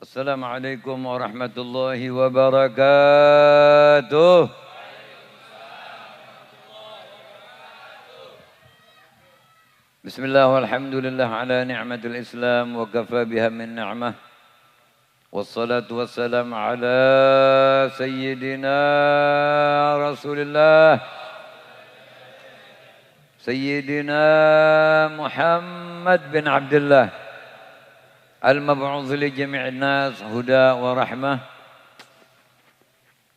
Assalamualaikum warahmatullahi wabarakatuh. Bismillah walhamdulillah ala ni'matil Islam wa kafa biha min ni'mah. Wassalatu wassalam ala sayyidina Rasulillah. Sayyidina Muhammad bin Abdullah. Al-mab'udz li jami'in nas huda wa rahmah.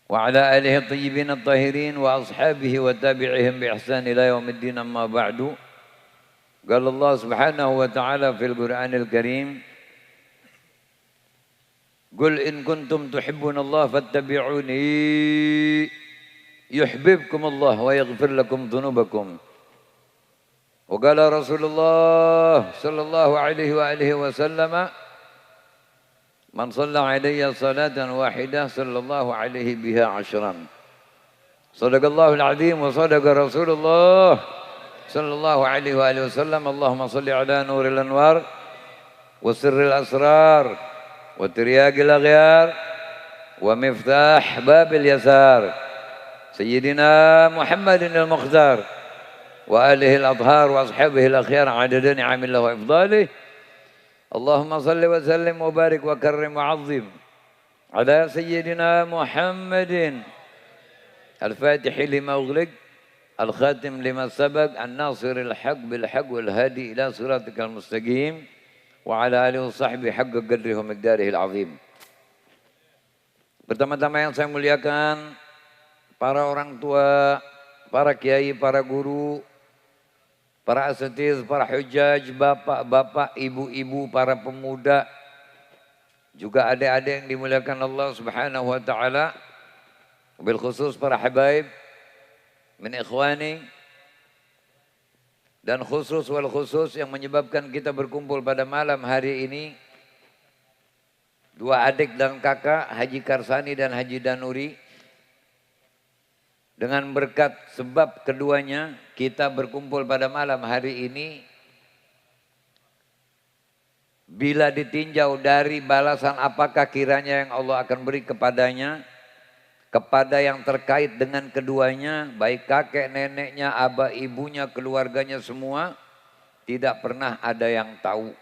Wa ala alihi at-tayyibin at-tahirin wa ashabihi wa tabi'ihim bi ihsan ila yaumiddin amma ba'du. Qala Allah Subhanahu wa ta'ala fil Qur'anil Karim, "Qul in kuntum tuhibbunallaha fattabi'uni yuhibbukum Allah wa yaghfir lakum dhunubakum." Wa qala Rasulullah sallallahu alaihi wa alihi wasallam, "Man shalla alayya salatan wahidah sallallahu alaihi biha 'ashran." Shadaqallahul 'azim wa shadaqa Rasulullah sallallahu alaihi wa alihi wasallam. Allahumma shalli ala nuril anwar wa sirril asrar wa tiryaqil aghyar wa miftah babil yasar sayyidina Muhammadin al-Mukhtar wa alihi al-adhar wa ashabihi al-akhyar adada ni'amillah wa ifdalih. Allahumma salli wa sallim wa barik wa karrim wa azim ala sayyidina Muhammadin al-fatihi lima ughliq al-khatim lima sabaq an-nasiril haq bil haq wal hadi ila siratikal mustaqim wa ala alihi wa sahbihi haqqa qadrihi wa miqdarihi al-azim. Pertama-tama yang saya muliakan para orang tua, para kiai, para guru, para asatiz, para hujjaj, bapak-bapak, ibu-ibu, para pemuda, juga adik-adik yang dimuliakan Allah Subhanahu wa taala, bil khusus para habaib min ikhwani, dan khusus wal khusus yang menyebabkan kita berkumpul pada malam hari ini, dua adik dan kakak, Haji Karsani dan Haji Danuri. Dengan berkat sebab keduanya kita berkumpul pada malam hari ini. Bila ditinjau dari balasan apakah kiranya yang Allah akan beri kepadanya, kepada yang terkait dengan keduanya, baik kakek, neneknya, abah, ibunya, keluarganya semua, tidak pernah ada yang tahu.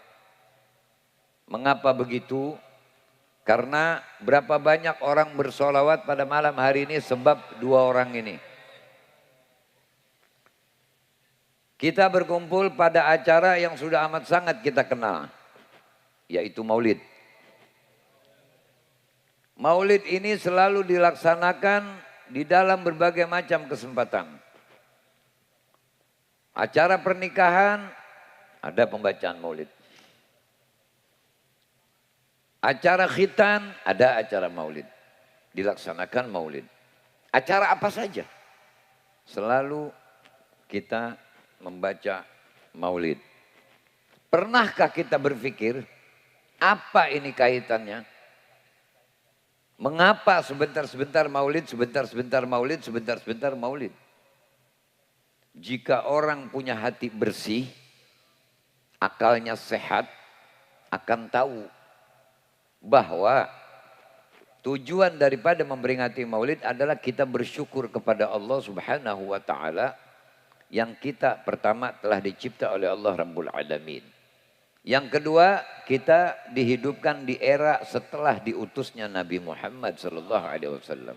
Mengapa begitu? Karena berapa banyak orang bersolawat pada malam hari ini sebab dua orang ini. Kita berkumpul pada acara yang sudah amat sangat kita kenal, yaitu maulid. Maulid ini selalu dilaksanakan di dalam berbagai macam kesempatan. Acara pernikahan ada pembacaan maulid. Acara khitan ada acara maulid. Dilaksanakan maulid. Acara apa saja selalu kita membaca maulid. Pernahkah kita berpikir apa ini kaitannya? Mengapa sebentar-sebentar maulid, sebentar-sebentar maulid, sebentar-sebentar maulid? Jika orang punya hati bersih, akalnya sehat, akan tahu bahwa tujuan daripada memperingati maulid adalah kita bersyukur kepada Allah Subhanahu wa taala yang kita pertama telah dicipta oleh Allah Rabbul Alamin. Yang kedua, kita dihidupkan di era setelah diutusnya Nabi Muhammad sallallahu alaihi wasallam.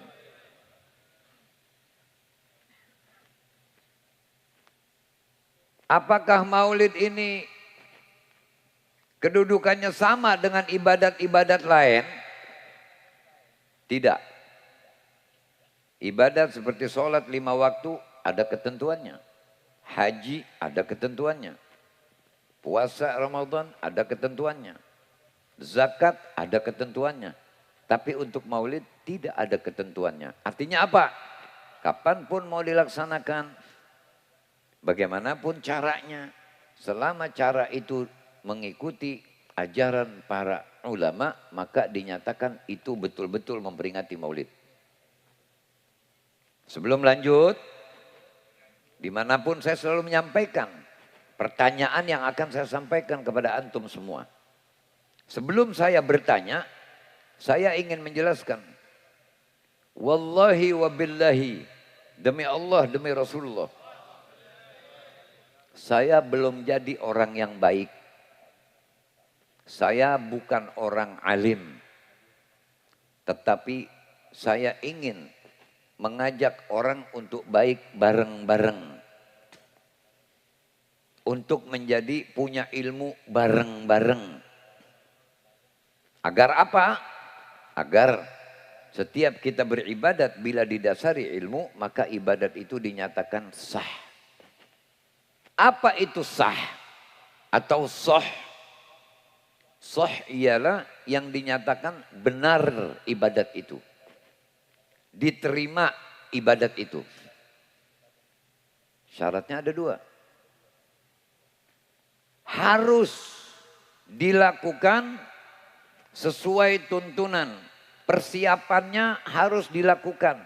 Apakah maulid ini kedudukannya sama dengan ibadat-ibadat lain? Tidak. Ibadat seperti sholat 5 waktu ada ketentuannya. Haji ada ketentuannya. Puasa Ramadan ada ketentuannya. Zakat ada ketentuannya. Tapi untuk maulid tidak ada ketentuannya. Artinya apa? Kapanpun mau dilaksanakan, bagaimanapun caranya, selama cara itu mengikuti ajaran para ulama, maka dinyatakan itu betul-betul memperingati maulid. Sebelum lanjut, dimanapun saya selalu menyampaikan pertanyaan yang akan saya sampaikan kepada antum semua. Sebelum saya bertanya, Saya ingin menjelaskan. Wallahi wa billahi. Demi Allah, demi Rasulullah. Saya belum jadi orang yang baik. Saya bukan orang alim. Tetapi saya ingin mengajak orang untuk baik bareng-bareng. Untuk menjadi punya ilmu bareng-bareng. Agar apa? Agar setiap kita beribadat bila didasari ilmu, maka ibadat itu dinyatakan sah. Apa itu sah? Atau sah? Sah ialah yang dinyatakan benar ibadat itu. Diterima ibadat itu. Syaratnya ada 2. Harus dilakukan sesuai tuntunan. Persiapannya harus dilakukan.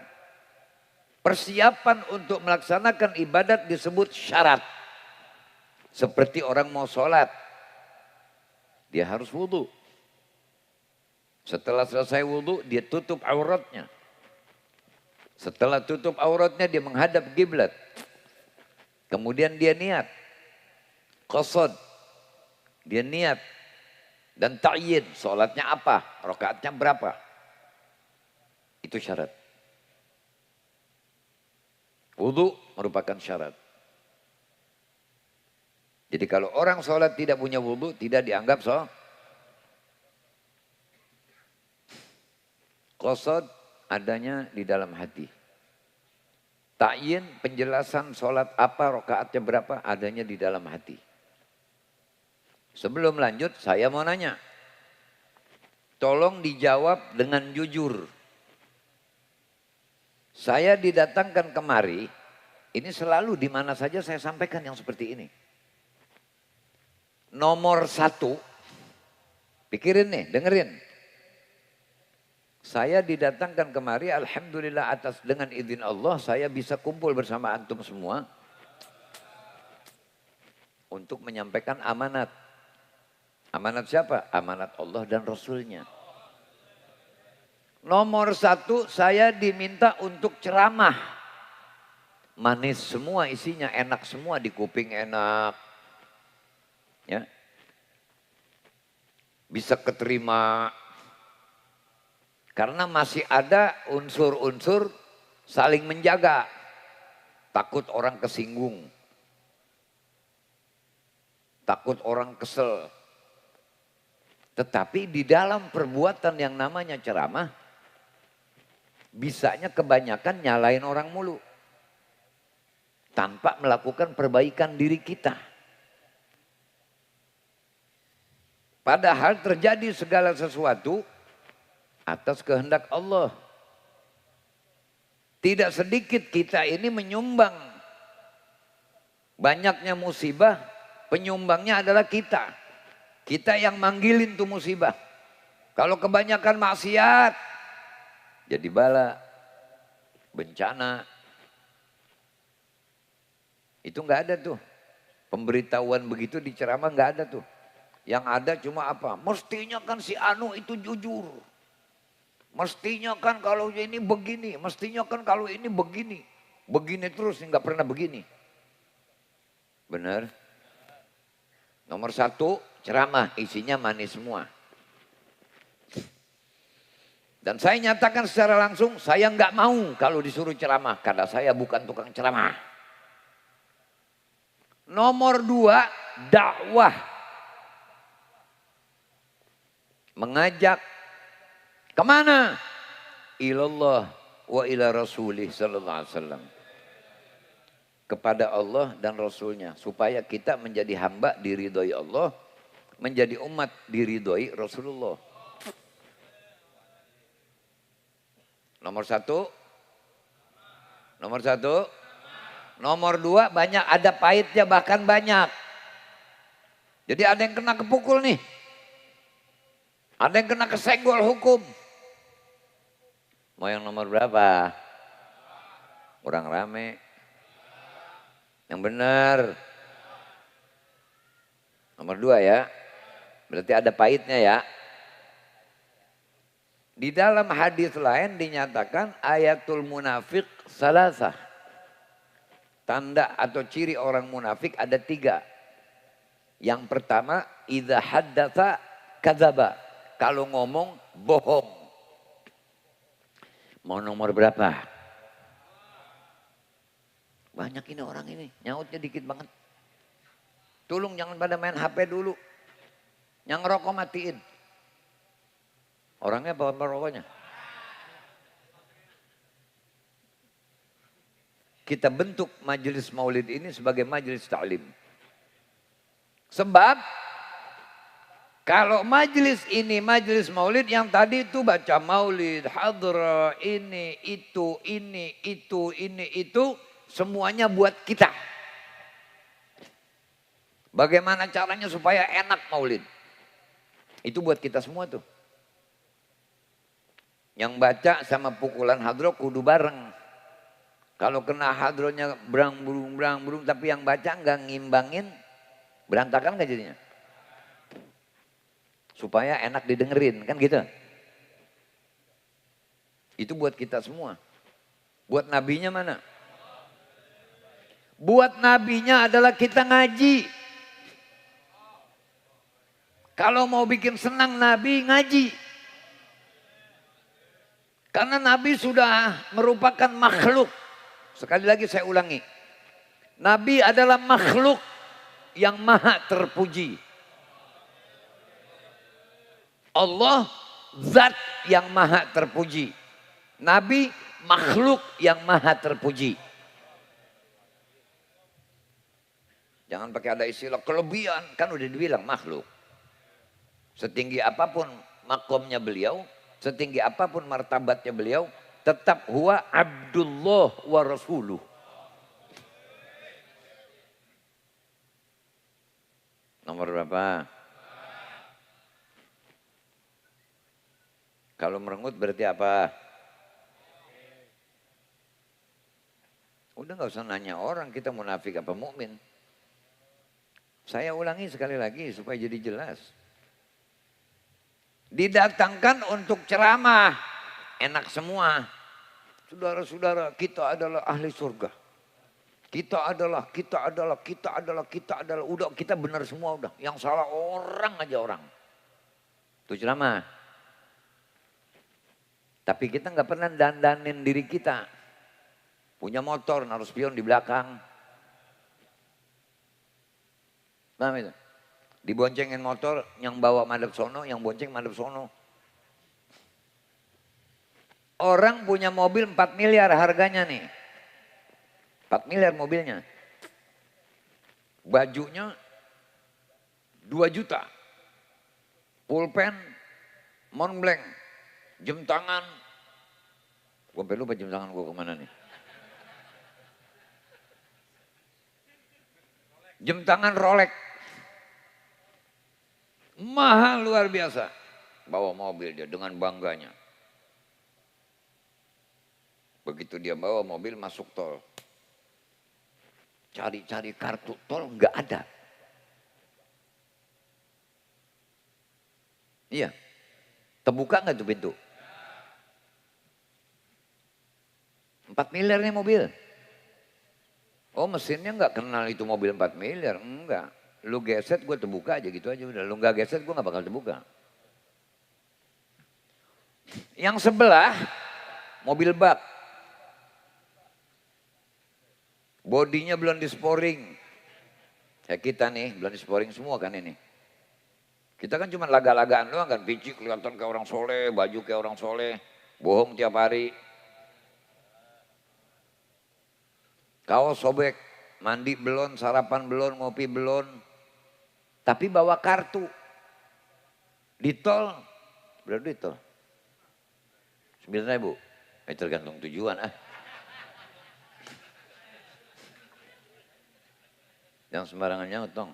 Persiapan untuk melaksanakan ibadat disebut syarat. Seperti orang mau sholat. Dia harus wudhu. Setelah selesai wudhu, dia tutup auratnya. Setelah tutup auratnya, dia menghadap kiblat. Kemudian dia niat. Qasad. Dia niat. Dan ta'yin, sholatnya apa, rakaatnya berapa. Itu syarat. Wudhu merupakan syarat. Jadi kalau orang sholat tidak punya wudhu, tidak dianggap sholat. Qasad adanya di dalam hati. Ta'yin, penjelasan sholat apa, rakaatnya berapa, adanya di dalam hati. Sebelum lanjut, saya mau nanya. Tolong dijawab dengan jujur. Saya didatangkan kemari, ini selalu di mana saja saya sampaikan yang seperti ini. Nomor 1, pikirin nih, dengerin. Saya didatangkan kemari, alhamdulillah atas dengan izin Allah, saya bisa kumpul bersama antum semua. Untuk menyampaikan amanat. Amanat siapa? Amanat Allah dan Rasulnya. Nomor 1, saya diminta untuk ceramah. Manis semua isinya, enak semua, di kuping enak. Ya. Bisa keterima. Karena masih ada unsur-unsur saling menjaga. Takut orang kesinggung. Takut orang kesel. Tetapi di dalam perbuatan yang namanya ceramah, bisanya kebanyakan nyalain orang mulu. Tanpa melakukan perbaikan diri kita. Padahal terjadi segala sesuatu atas kehendak Allah. Tidak sedikit kita ini menyumbang. Banyaknya musibah, penyumbangnya adalah kita. Kita yang manggilin tuh musibah. Kalau kebanyakan maksiat, jadi bala, bencana. Itu nggak ada tuh. Pemberitahuan begitu di ceramah nggak ada tuh. Yang ada cuma apa? Mestinya kan si Anu itu jujur. Mestinya kan kalau ini begini. Mestinya kan kalau ini begini. Begini terus nggak pernah begini. Benar? Nomor 1, ceramah isinya manis semua. Dan saya nyatakan secara langsung, saya nggak mau kalau disuruh ceramah. Karena saya bukan tukang ceramah. Nomor 2, dakwah. Mengajak kemana? Ilallah wa ila rasulih sallallahu alaihi wasallam. Kepada Allah dan Rasulnya. Supaya kita menjadi hamba diridhoi Allah. Menjadi umat diridhoi Rasulullah. Nomor 1. Nomor 1. Nomor 2, banyak ada pahitnya, bahkan banyak. Jadi ada yang kena kepukul nih. Ada yang kena kesenggol hukum. Mau yang nomor berapa? Kurang rame. Yang benar. Nomor 2 ya. Berarti ada pahitnya ya. Di dalam hadis lain dinyatakan ayatul munafik salasah. Tanda atau ciri orang munafik ada 3. Yang pertama, idza haddatsa kadzaba. Kalau ngomong bohong. Mau nomor berapa? Banyak ini orang ini, nyautnya dikit banget. Tolong jangan pada main HP dulu. Yang ngerokok matiin. Orangnya apa merokoknya? Kita bentuk majelis maulid ini sebagai majelis ta'lim. Sebab kalau majelis ini majelis maulid yang tadi itu baca maulid, hadrah, ini, itu, semuanya buat kita. Bagaimana caranya supaya enak maulid? Itu buat kita semua tuh. Yang baca sama pukulan hadroh kudu bareng. Kalau kena hadrohnya berang burung, tapi yang baca nggak ngimbangin, berantakan nggak jadinya? Supaya enak didengerin, kan gitu. Itu buat kita semua. Buat nabinya mana? Buat nabinya adalah kita ngaji. Kalau mau bikin senang nabi, ngaji. Karena nabi sudah merupakan makhluk. Sekali lagi saya ulangi. Nabi adalah makhluk yang maha terpuji. Allah zat yang maha terpuji. Nabi makhluk yang maha terpuji. Jangan pakai ada istilah kelebihan. Kan udah dibilang makhluk. Setinggi apapun makomnya beliau. Setinggi apapun martabatnya beliau. Tetap huwa Abdullah wa Rasuluh. Nomor berapa? Kalau merengut berarti apa? Udah gak usah nanya orang kita munafik apa mukmin. Saya ulangi sekali lagi supaya jadi jelas. Didatangkan untuk ceramah. Enak semua. Saudara-saudara, kita adalah ahli surga. Kita adalah. Udah kita benar semua udah. Yang salah orang aja orang. Itu ceramah. Tapi kita nggak pernah dandanin diri kita. Punya motor, naruh spion di belakang. Paham itu? Diboncengin motor, yang bawa madep sono, yang bonceng madep sono. Orang punya mobil 4 miliar harganya nih. 4 miliar mobilnya. Bajunya 2 juta. Pulpen, Montblanc, jam tangan. Gue sampai lupa jam tangan gue kemana nih. Jam tangan Rolex. Mahal luar biasa. Bawa mobil dia dengan bangganya. Begitu dia bawa mobil masuk tol. Cari-cari kartu tol nggak ada. Iya. Terbuka nggak tuh pintu? 4 miliar nih mobil. Oh mesinnya nggak kenal itu mobil 4 miliar. Enggak. Lu geset gue terbuka aja gitu aja udah. Lu nggak geset gue nggak bakal terbuka. Yang sebelah mobil bak. Bodinya belum disporing. Ya kita nih belum disporing semua kan ini. Kita kan cuma laga-lagaan doang kan. Picik kelihatan kayak orang soleh, baju kayak orang soleh. Bohong tiap hari. Kaos sobek, mandi belum, sarapan belum, ngopi belum. Tapi bawa kartu. Di tol, berapa duit tol? 9.000. Tergantung tujuan ah. Jangan sembarangan nyaut dong.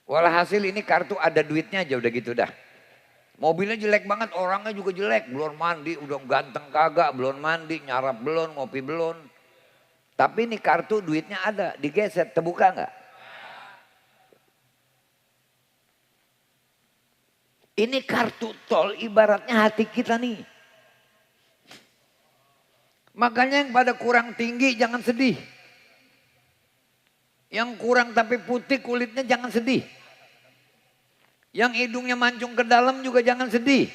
Walhasil ini kartu ada duitnya aja udah gitu dah. Mobilnya jelek banget, orangnya juga jelek. Belum mandi, udah ganteng kagak, belum mandi, nyarap belum, ngopi belum. Tapi ini kartu duitnya ada, digeser, terbuka enggak? Ini kartu tol ibaratnya hati kita nih. Makanya yang pada kurang tinggi jangan sedih. Yang kurang tapi putih kulitnya jangan sedih. Yang hidungnya mancung ke dalam juga jangan sedih.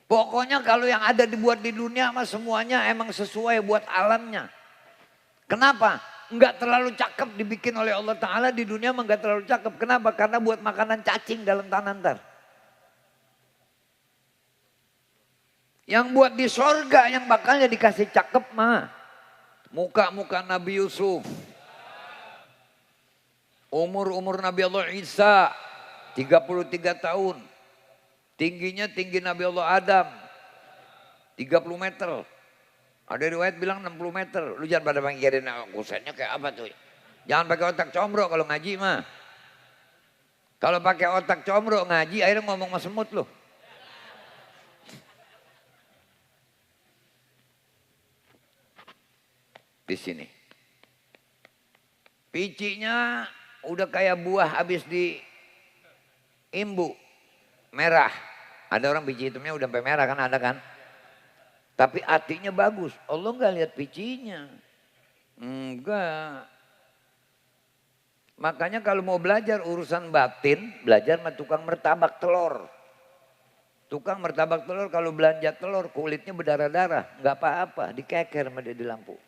Pokoknya kalau yang ada dibuat di dunia mah semuanya emang sesuai buat alamnya. Kenapa? Enggak terlalu cakep dibikin oleh Allah Ta'ala di dunia mah enggak terlalu cakep. Kenapa? Karena buat makanan cacing dalam tanah ntar. Yang buat di sorga yang bakalnya dikasih cakep mah. Muka-muka Nabi Yusuf. Umur Nabi Allah Isa 33 tahun. Tingginya tinggi Nabi Allah Adam 30 meter. Ada riwayat bilang 60 meter. Lu jangan pada mikirin kusennya kayak apa tuh. Jangan pakai otak combro kalau ngaji mah. Kalau pakai otak combro ngaji akhirnya ngomong sama semut lu. Di sini. Picinya udah kayak buah habis diimbu. Merah. Ada orang pici hitamnya udah sampai merah kan ada kan. Tapi hatinya bagus. Allah enggak lihat picinya. Enggak. Makanya kalau mau belajar urusan batin, belajar sama tukang martabak telur. Tukang martabak telur kalau belanja telur kulitnya berdarah-darah. Enggak apa-apa, dikeker sama dia di lampu.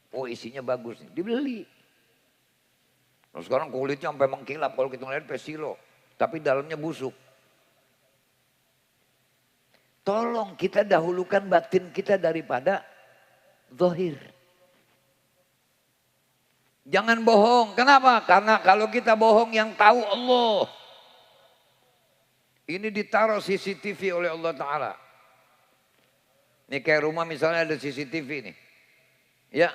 Oh isinya bagus nih, dibeli. Nah, sekarang kulitnya sampai mengkilap kalau kita ngeliat pesilo. Tapi dalamnya busuk. Tolong kita dahulukan batin kita daripada zahir. Jangan bohong. Kenapa? Karena kalau kita bohong yang tahu Allah. Ini ditaruh CCTV oleh Allah Ta'ala. Ini kayak rumah misalnya ada CCTV nih. Ya.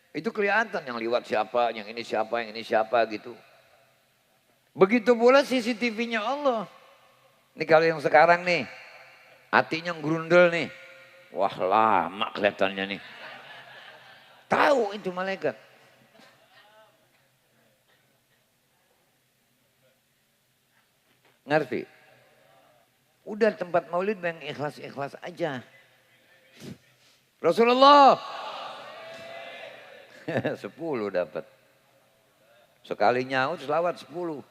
Itu kelihatan yang liwat siapa, yang ini siapa gitu. Begitu pula CCTV-nya Allah. Ini kalau yang sekarang nih. Hatinya gerundel nih. Wah lama kelihatannya nih. Tahu itu malaikat. Ngerti? Udah tempat maulid yang ikhlas-ikhlas aja. Rasulullah. 10 dapat. Sekali nyaut selawat 10.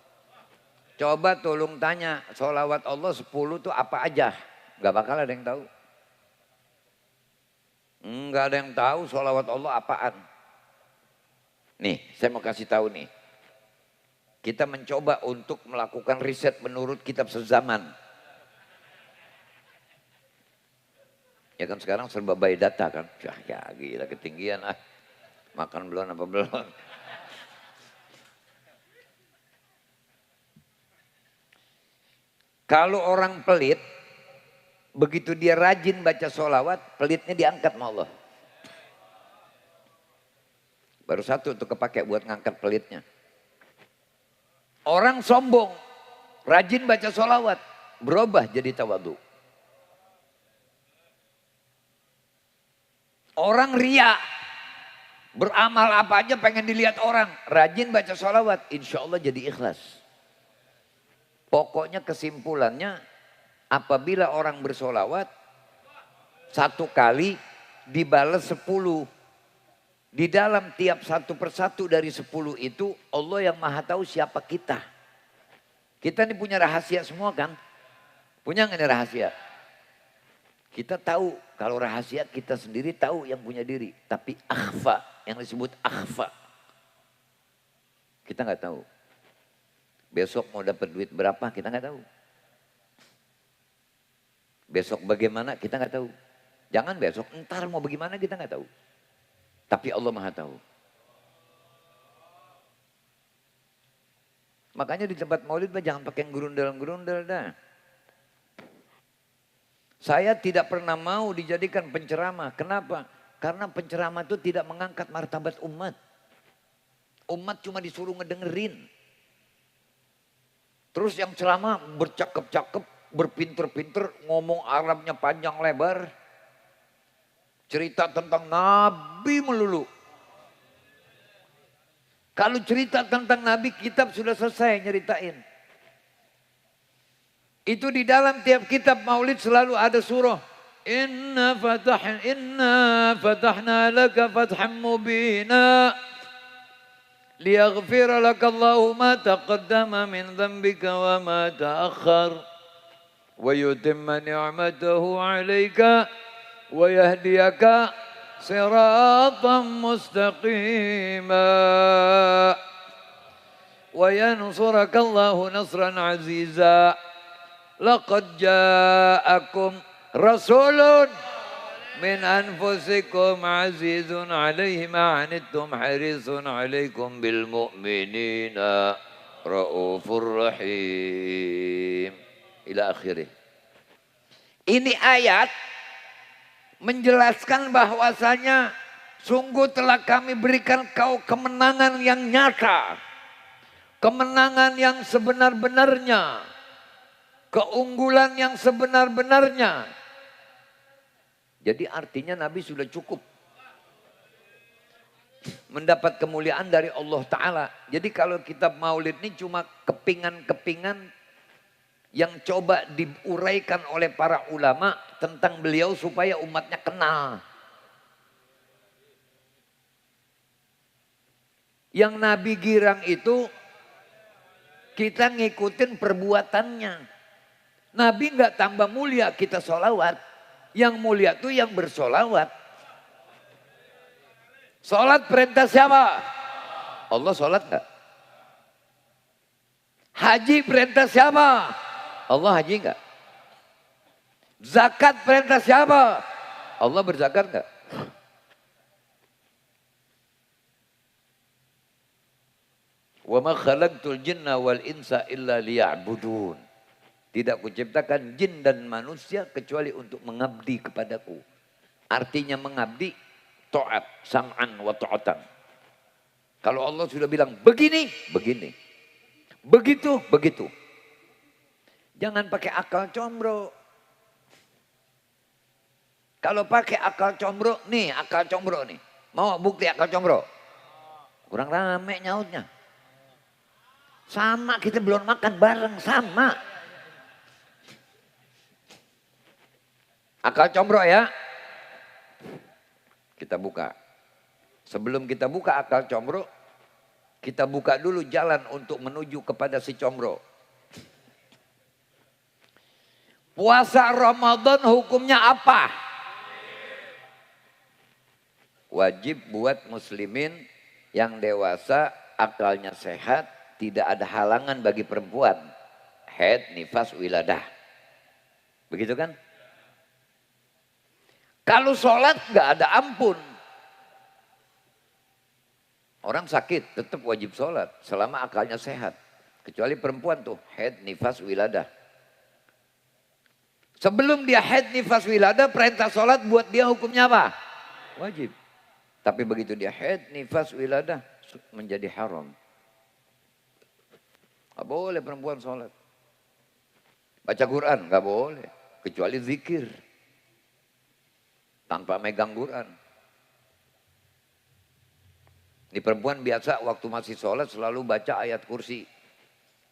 Coba tolong tanya selawat Allah 10 itu apa aja. Gak bakal ada yang tahu. Enggak ada yang tahu selawat Allah apaan. Nih saya mau kasih tahu nih. Kita mencoba untuk melakukan riset menurut kitab sezaman. Ya kan sekarang serba by data kan. Ya gila ketinggian ah. Makan belum apa belum. Kalau orang pelit, begitu dia rajin baca sholawat, pelitnya diangkat sama Allah. Baru satu untuk kepake buat ngangkat pelitnya. Orang sombong, rajin baca sholawat, berubah jadi tawadu. Orang ria, beramal apa aja pengen dilihat orang. Rajin baca sholawat, insya Allah jadi ikhlas. Pokoknya kesimpulannya, apabila orang bersolawat, 1 kali dibalas 10. Di dalam tiap satu persatu dari 10 itu, Allah yang maha tahu siapa kita. Kita ini punya rahasia semua kan? Punya nggak nih rahasia? Kita tahu, kalau rahasia kita sendiri tahu yang punya diri. Tapi akhfa, yang disebut akhfa. Kita nggak tahu. Besok mau dapat duit berapa kita nggak tahu. Besok bagaimana kita nggak tahu. Jangan besok, entar mau bagaimana kita nggak tahu. Tapi Allah maha tahu. Makanya di tempat maulid jangan pakai gerundel-gerundel dah. Saya tidak pernah mau dijadikan penceramah. Kenapa? Karena penceramah itu tidak mengangkat martabat umat. Umat cuma disuruh ngedengerin. Terus yang ceramah bercakep-cakep, berpinter-pinter, ngomong Arabnya panjang lebar. Cerita tentang Nabi melulu. Kalau cerita tentang Nabi, kitab sudah selesai nyeritain. Itu di dalam tiap kitab maulid selalu ada surah. Inna fatahna laka fatham mubina. Liyaghfira laka Allahu ma taqaddama min dhanbika wa ma ta'akhkhar. Wa yutimma ni'matahu 'alaika wa yahdiyaka siratan mustaqima. Wa yansuraka Allahu nasran 'aziza. Laqad ja'akum rasulun min anfusikum azizun 'alaihi ma 'anittum harisun 'alaikum bil mu'minina raufur rahim. Ila akhirih. Ini ayat menjelaskan bahwasanya sungguh telah kami berikan kau kemenangan yang nyata. Kemenangan yang sebenar-benarnya. Keunggulan yang sebenar-benarnya. Jadi artinya Nabi sudah cukup mendapat kemuliaan dari Allah Ta'ala. Jadi kalau kitab maulid ini cuma kepingan-kepingan yang coba diuraikan oleh para ulama tentang beliau supaya umatnya kenal. Yang Nabi girang itu kita ngikutin perbuatannya. Nabi nggak tambah mulia kita sholawat. Yang mulia itu yang bersolawat. Sholat perintah siapa? Allah sholat nggak? Haji perintah siapa? Allah haji nggak? Zakat perintah siapa? Allah berzakat nggak? Wa ma khalaqtul jinna wal insa illa liya'budun. Tidak kuciptakan jin dan manusia kecuali untuk mengabdi kepadaku. Artinya mengabdi taat, sam'an wa ta'atan. Kalau Allah sudah bilang begini, begini. Begitu, begitu. Jangan pakai akal combro. Kalau pakai akal combro, nih akal combro nih. Mau bukti akal combro? Kurang rame nyautnya. Sama kita belum makan bareng, sama. Akal combro ya. Kita buka. Sebelum kita buka akal combro, kita buka dulu jalan untuk menuju kepada si combro. Puasa Ramadan hukumnya apa? Wajib buat muslimin yang dewasa, akalnya sehat, tidak ada halangan bagi perempuan. Haid, nifas, wiladah. Begitu kan? Kalau sholat nggak ada ampun. Orang sakit tetap wajib sholat selama akalnya sehat. Kecuali perempuan tuh, haid, nifas, wiladah. Sebelum dia haid, nifas, wiladah, perintah sholat buat dia hukumnya apa? Wajib. Tapi begitu dia haid, nifas, wiladah, menjadi haram. Nggak boleh perempuan sholat. Baca Quran nggak boleh. Kecuali zikir. Tanpa megang Quran. Ini perempuan biasa waktu masih sholat selalu baca ayat kursi.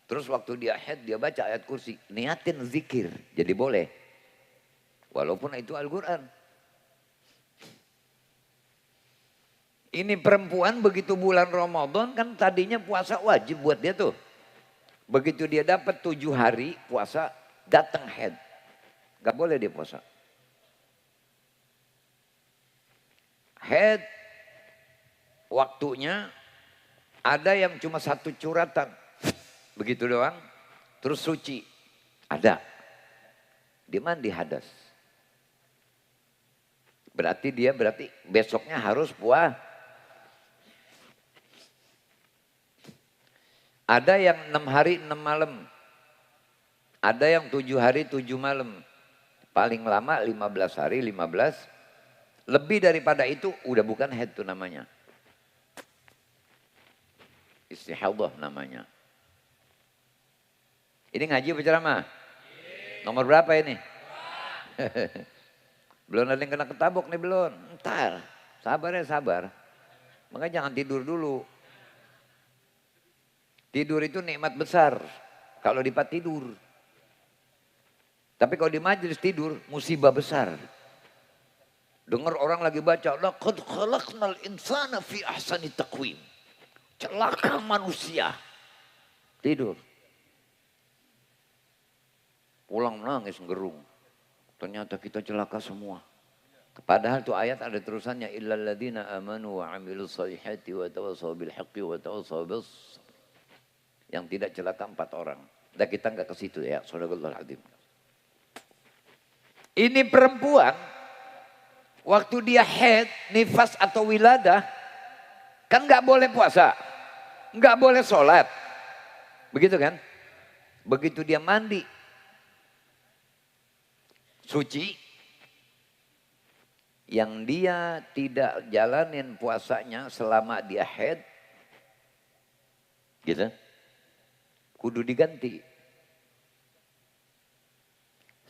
Terus waktu dia haid dia baca ayat kursi. Niatin zikir. Jadi boleh. Walaupun itu Al-Quran. Ini perempuan begitu bulan Ramadan kan tadinya puasa wajib buat dia tuh. Begitu dia dapat 7 hari puasa datang haid. Gak boleh dia puasa. Haid waktunya ada yang cuma 1 curatan. Begitu doang. Terus suci. Ada. Dia mandi hadas. Berarti besoknya harus puasa. Ada yang 6 hari 6 malam. Ada yang 7 hari 7 malam. Paling lama 15 hari 15. Lebih daripada itu udah bukan haid itu namanya. Istihadah namanya. Ini ngaji apa ceramah? Nomor berapa ini? Belum ada yang kena ketabok nih belum. Ntar, sabar ya sabar. Makanya jangan tidur dulu. Tidur itu nikmat besar. Kalau dipat tidur. Tapi kalau di majelis tidur, musibah besar. Dengar orang lagi baca, laqad khalaqnal insana fi ahsani taqwim. Celaka manusia. Tidur. Pulang nangis gerung. Ternyata kita celaka semua. Padahal itu ayat ada terusannya, illal ladzina amanu wa 'amilus shalihati wa tawassaw bil haqqi wa tawassaw bis sabr. Yang tidak celaka 4 orang. Dan kita enggak ke situ ya, Shadaqallahul Azim. Ini perempuan waktu dia haid, nifas atau wiladah kan enggak boleh puasa, enggak boleh sholat. Begitu kan? Begitu dia mandi suci, yang dia tidak jalanin puasanya selama dia haid, gitu, kudu diganti.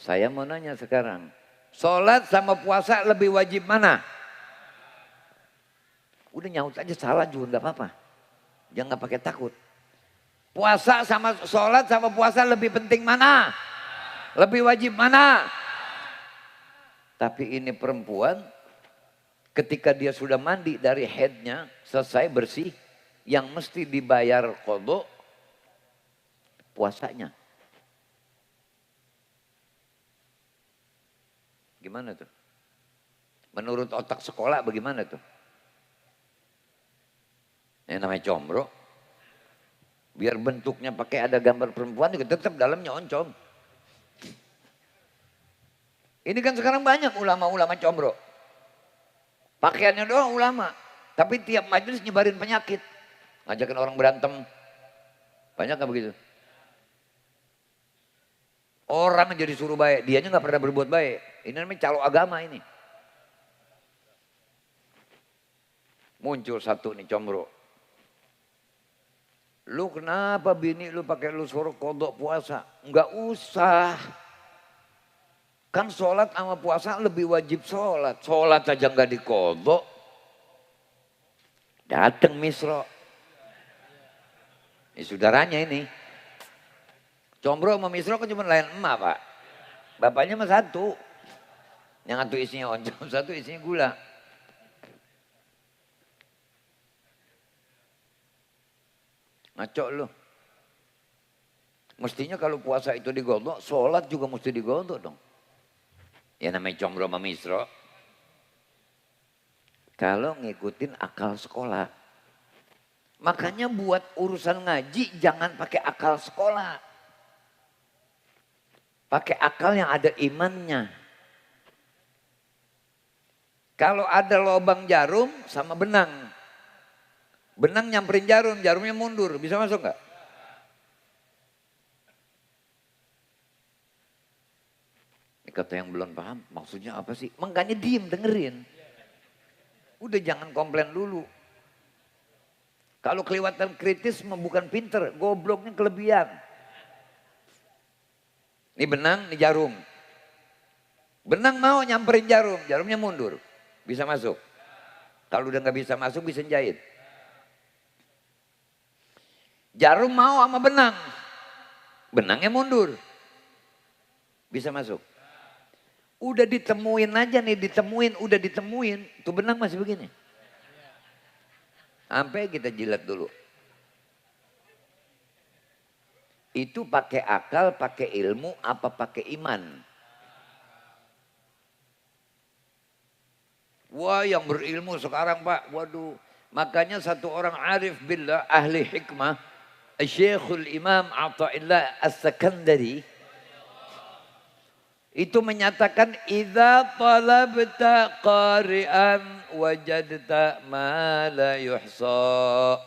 Saya mau nanya sekarang, sholat sama puasa lebih wajib mana? Udah nyaut aja, salah juga nggak apa-apa, jangan pakai takut. Puasa sama sholat sama puasa lebih penting mana? Lebih wajib mana? Tapi ini perempuan ketika dia sudah mandi dari haidnya, selesai bersih, yang mesti dibayar qadha puasanya. Gimana tuh? Menurut otak sekolah bagaimana tuh? Yang namanya combro. Biar bentuknya pakai ada gambar perempuan juga tetap dalamnya oncom. Ini kan sekarang banyak ulama-ulama combro. Pakaiannya doang ulama. Tapi tiap majelis nyebarin penyakit. Ngajakin orang berantem. Banyak gak begitu? Orang jadi suruh baik. Dianya gak pernah berbuat baik. Ini namanya calo agama ini. Muncul satu nih combro. Lu kenapa bini lu pakai lu suruh kodok puasa? Enggak usah. Kan sholat sama puasa lebih wajib sholat. Sholat aja nggak dikodok. Dateng misro. Ini saudaranya ini. Combro sama misro kan cuma lain emak pak. Bapaknya mah satu. Yang satu isinya oncom, satu isinya gula. Ngaco lu. Mestinya kalau puasa itu digodok, sholat juga mesti digodok dong. Ya namanya combro sama misro. Kalau ngikutin akal sekolah. Makanya buat urusan ngaji jangan pakai akal sekolah. Pakai akal yang ada imannya. Kalau ada lubang jarum sama benang. Benang nyamperin jarum, jarumnya mundur. Bisa masuk nggak? Kata yang belum paham, maksudnya apa sih? Makanya diem, dengerin. Udah jangan komplain dulu. Kalau kelewatan kritis bukan pinter, gobloknya kelebihan. Ini benang, ini jarum. Benang mau nyamperin jarum, jarumnya mundur. Bisa masuk. Kalau udah nggak bisa masuk, bisa jahit. Jarum mau sama benang. Benangnya mundur. Bisa masuk. Udah ditemuin aja nih, udah ditemuin. Tuh benang masih begini. Sampai kita jilat dulu. Itu pakai akal, pakai ilmu, apa pakai iman? Wah yang berilmu sekarang pak, waduh. Makanya satu orang arif billah, ahli hikmah, Syekhul Imam Athaillah As-Sakandari, itu menyatakan idza talabta qari'an wajadta ma la yuhsa.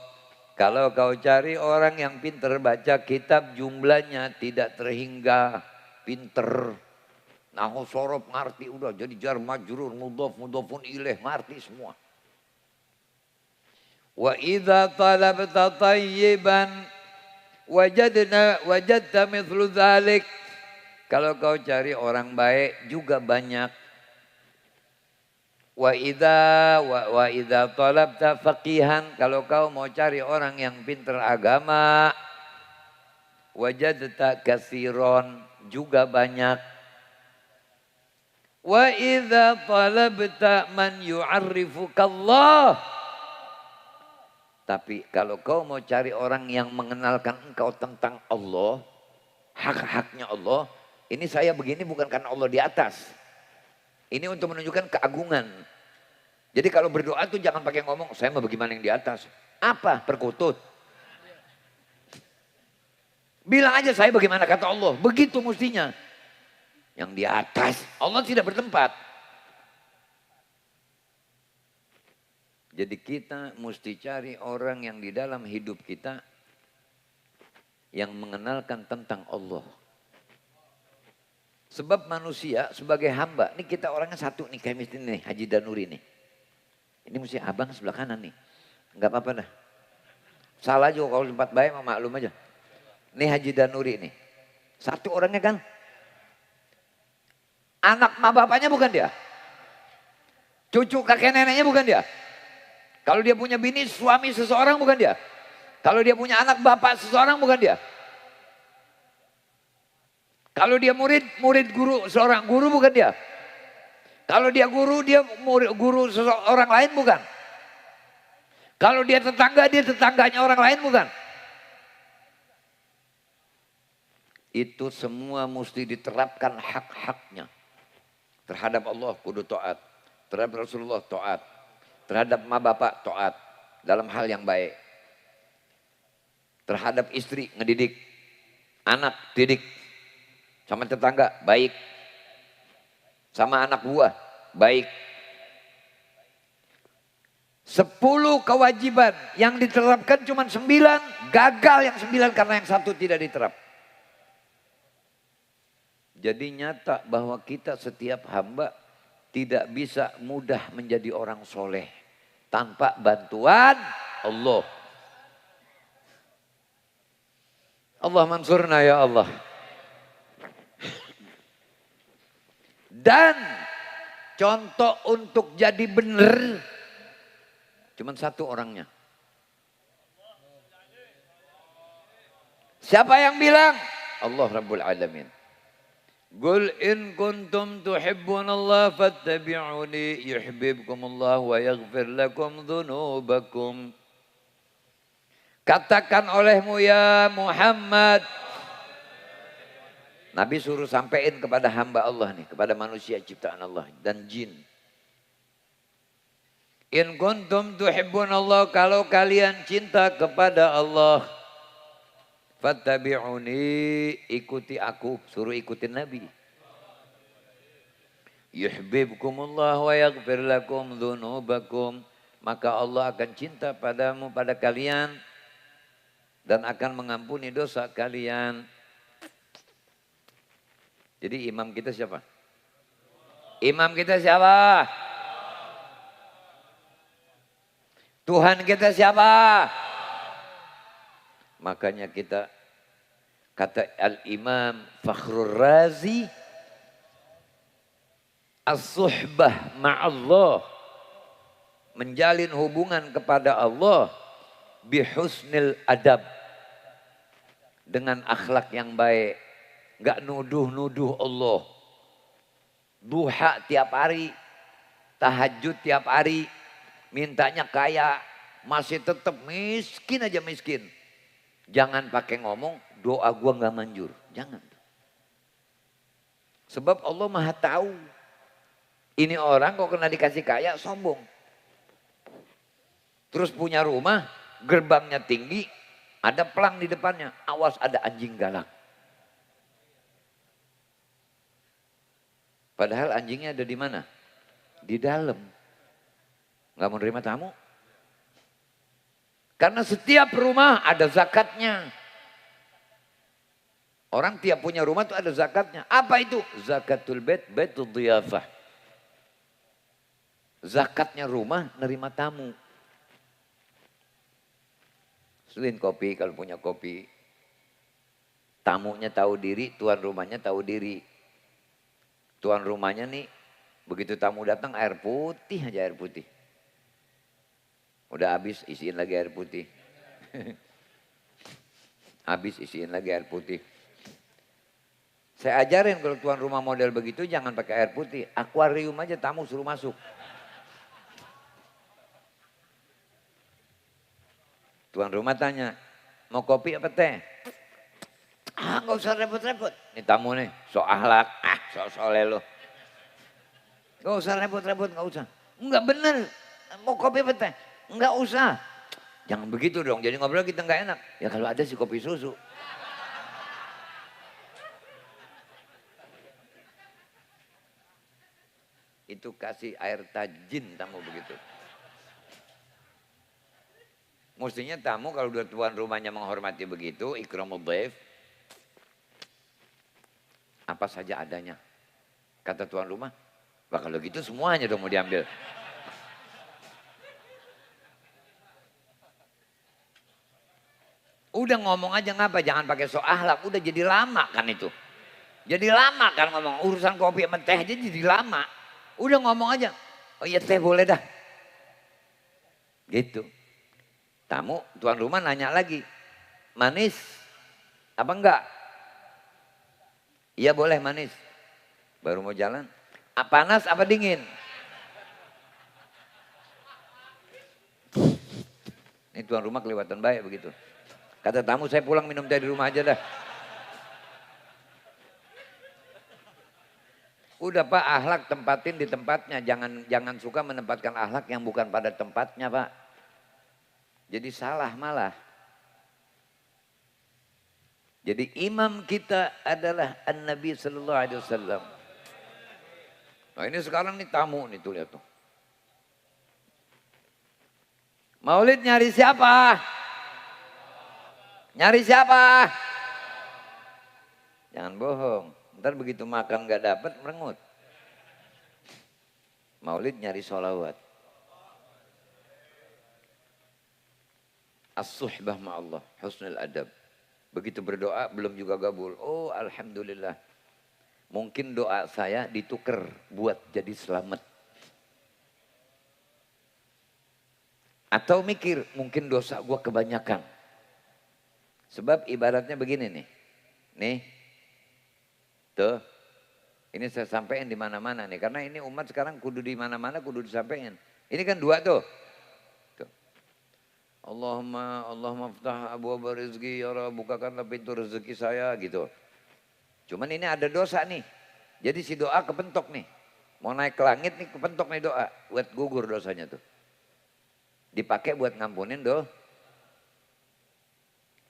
Kalau kau cari orang yang pinter baca kitab jumlahnya tidak terhingga, pinter. Nahu sorob ngerti udah jadi jar majrur mudhaf mudhafun ilaih ngerti semua. Wa idza talabta tayyiban wajadta mithlu dzalik. Kalau kau cari orang baik juga banyak. Wa idza talabta faqihan, kalau kau mau cari orang yang pintar agama, wajadta katsiron juga banyak. Wa idza talabta man yu'arrifukallah. Tapi kalau kau mau cari orang yang mengenalkan engkau tentang Allah, hak-haknya Allah, ini saya begini bukan karena Allah di atas. Ini untuk menunjukkan keagungan. Jadi kalau berdoa tuh jangan pakai ngomong, saya mau bagaimana yang di atas. Apa? Perkutut. Bilang aja saya bagaimana kata Allah. Begitu mestinya. Yang di atas. Allah tidak bertempat. Jadi kita mesti cari orang yang di dalam hidup kita yang mengenalkan tentang Allah. Sebab manusia sebagai hamba, ini kita orangnya satu nih kayak mesti nih Haji Danuri nih. Ini mesti abang sebelah kanan nih. Enggak apa-apa dah. Salah juga kalau tempat baik mah maklum aja. Ini Haji Danuri nih. Satu orangnya kan. Anak ma bapaknya bukan dia. Cucu kakek neneknya bukan dia. Kalau dia punya bini suami seseorang bukan dia. Kalau dia punya anak bapak seseorang bukan dia. Kalau dia murid guru seorang guru bukan dia. Kalau dia guru guru seseorang lain bukan. Kalau dia tetangganya orang lain bukan. Itu semua mesti diterapkan hak-haknya. Terhadap Allah kudu taat. Terhadap Rasulullah taat. Terhadap ma bapak taat. Dalam hal yang baik. Terhadap istri ngedidik. Anak didik. Sama tetangga baik. Sama anak buah baik. 10 kewajiban yang diterapkan cuma 9. Gagal yang 9 karena yang 1 tidak diterap. Jadi nyata bahwa kita setiap hamba tidak bisa mudah menjadi orang soleh. Tanpa bantuan Allah. Allah mansurna ya Allah. Dan contoh untuk jadi benar. Cuma 1 orangnya. Siapa yang bilang? Allah Rabbul Alamin. Qul in kuntum tuhibbunallah fattabi'uni yuhibbukumullah wa yaghfir lakum dhunubakum. Katakan olehmu ya Muhammad. Nabi suruh sampaikan kepada hamba Allah nih, kepada manusia ciptaan Allah dan jin. In kuntum tuhibbunallah, kalau kalian cinta kepada Allah, fattabi'uni, ikuti aku, suruh ikutin Nabi. Yuhibbukumullah wa yaghfir lakum dzunubakum, maka Allah akan cinta padamu, pada kalian, dan akan mengampuni dosa kalian. Jadi imam kita siapa? Imam kita siapa? Tuhan kita siapa? Makanya kita kata Al-Imam Fakhrur Razi, as-suhbah ma'allah, menjalin hubungan kepada Allah bihusnil adab, dengan akhlak yang baik. Enggak nuduh-nuduh Allah. Duha tiap hari, tahajud tiap hari, mintanya kaya, masih tetap miskin aja miskin. Jangan pakai ngomong doa gua enggak manjur. Jangan. Sebab Allah Maha tahu. Ini orang kok kena dikasih kaya sombong. Terus punya rumah, gerbangnya tinggi, ada pelang di depannya. Awas ada anjing galak. Padahal anjingnya ada di mana? Di dalam. Nggak mau nerima tamu. Karena setiap rumah ada zakatnya. Orang tiap punya rumah tuh ada zakatnya. Apa itu? Zakatul bait, baitul dhiyafah. Zakatnya rumah nerima tamu. Sulit kopi kalau punya kopi. Tamunya tahu diri, tuan rumahnya tahu diri. Tuan rumahnya nih, begitu tamu datang air putih aja, air putih. Udah habis isiin lagi air putih. Habis isiin lagi air putih. Saya ajarin kalau tuan rumah model begitu jangan pakai air putih. Akuarium aja tamu suruh masuk. Tuan rumah tanya, mau kopi apa teh? Ah nggak usah repot-repot. Ini tamu nih, sok ahlak, sok soleh lo. Nggak usah repot-repot, nggak usah. Enggak bener, mau kopi apa teh? Enggak usah. Jangan begitu dong, jadi ngobrol kita nggak enak. Ya kalau ada sih kopi susu. Itu kasih air tajin tamu begitu. Mestinya tamu kalau udah tuan rumahnya menghormati begitu, ikramul dhaif, apa saja adanya. Kata tuan rumah, wah kalau gitu semuanya dong mau diambil. Udah ngomong aja ngapa, jangan pakai sok ahlak, udah jadi lama kan itu. Jadi lama kan ngomong, urusan kopi sama teh aja jadi lama. Udah ngomong aja, oh iya teh boleh dah. Gitu. Tamu, tuan rumah nanya lagi, manis apa enggak? Iya boleh manis. Baru mau jalan, panas apa dingin? Ini tuan rumah kelewatan baik begitu. Kata tamu saya pulang minum teh di rumah aja dah. Udah Pak, akhlak tempatin di tempatnya. Jangan suka menempatkan akhlak yang bukan pada tempatnya Pak. Jadi salah malah. Jadi imam kita adalah An-Nabi Sallallahu Alaihi Wasallam. Nah ini sekarang nih tamu nih tuh lihat tuh. Maulid nyari siapa? Nyari siapa? Jangan bohong. Ntar begitu makan gak dapat merengut. Maulid nyari sholawat. As-suhbah ma'allah, husnul adab. Begitu berdoa belum juga gabul. Oh alhamdulillah. Mungkin doa saya ditukar buat jadi selamat. Atau mikir mungkin dosa gua kebanyakan. Sebab ibaratnya begini nih. Nih. Tuh. Ini saya sampaikan di mana-mana nih. Karena ini umat sekarang kudu di mana-mana kudu disampaikan. Ini kan dua tuh. Allahumma ftah abwaaba rizki ya Rabb, bukakanlah pintu rezeki saya gitu. Cuman ini ada dosa nih. Jadi si doa kepentok nih. Mau naik ke langit nih kepentok nih doa. Buat gugur dosanya tuh. Dipakai buat ngampunin doh.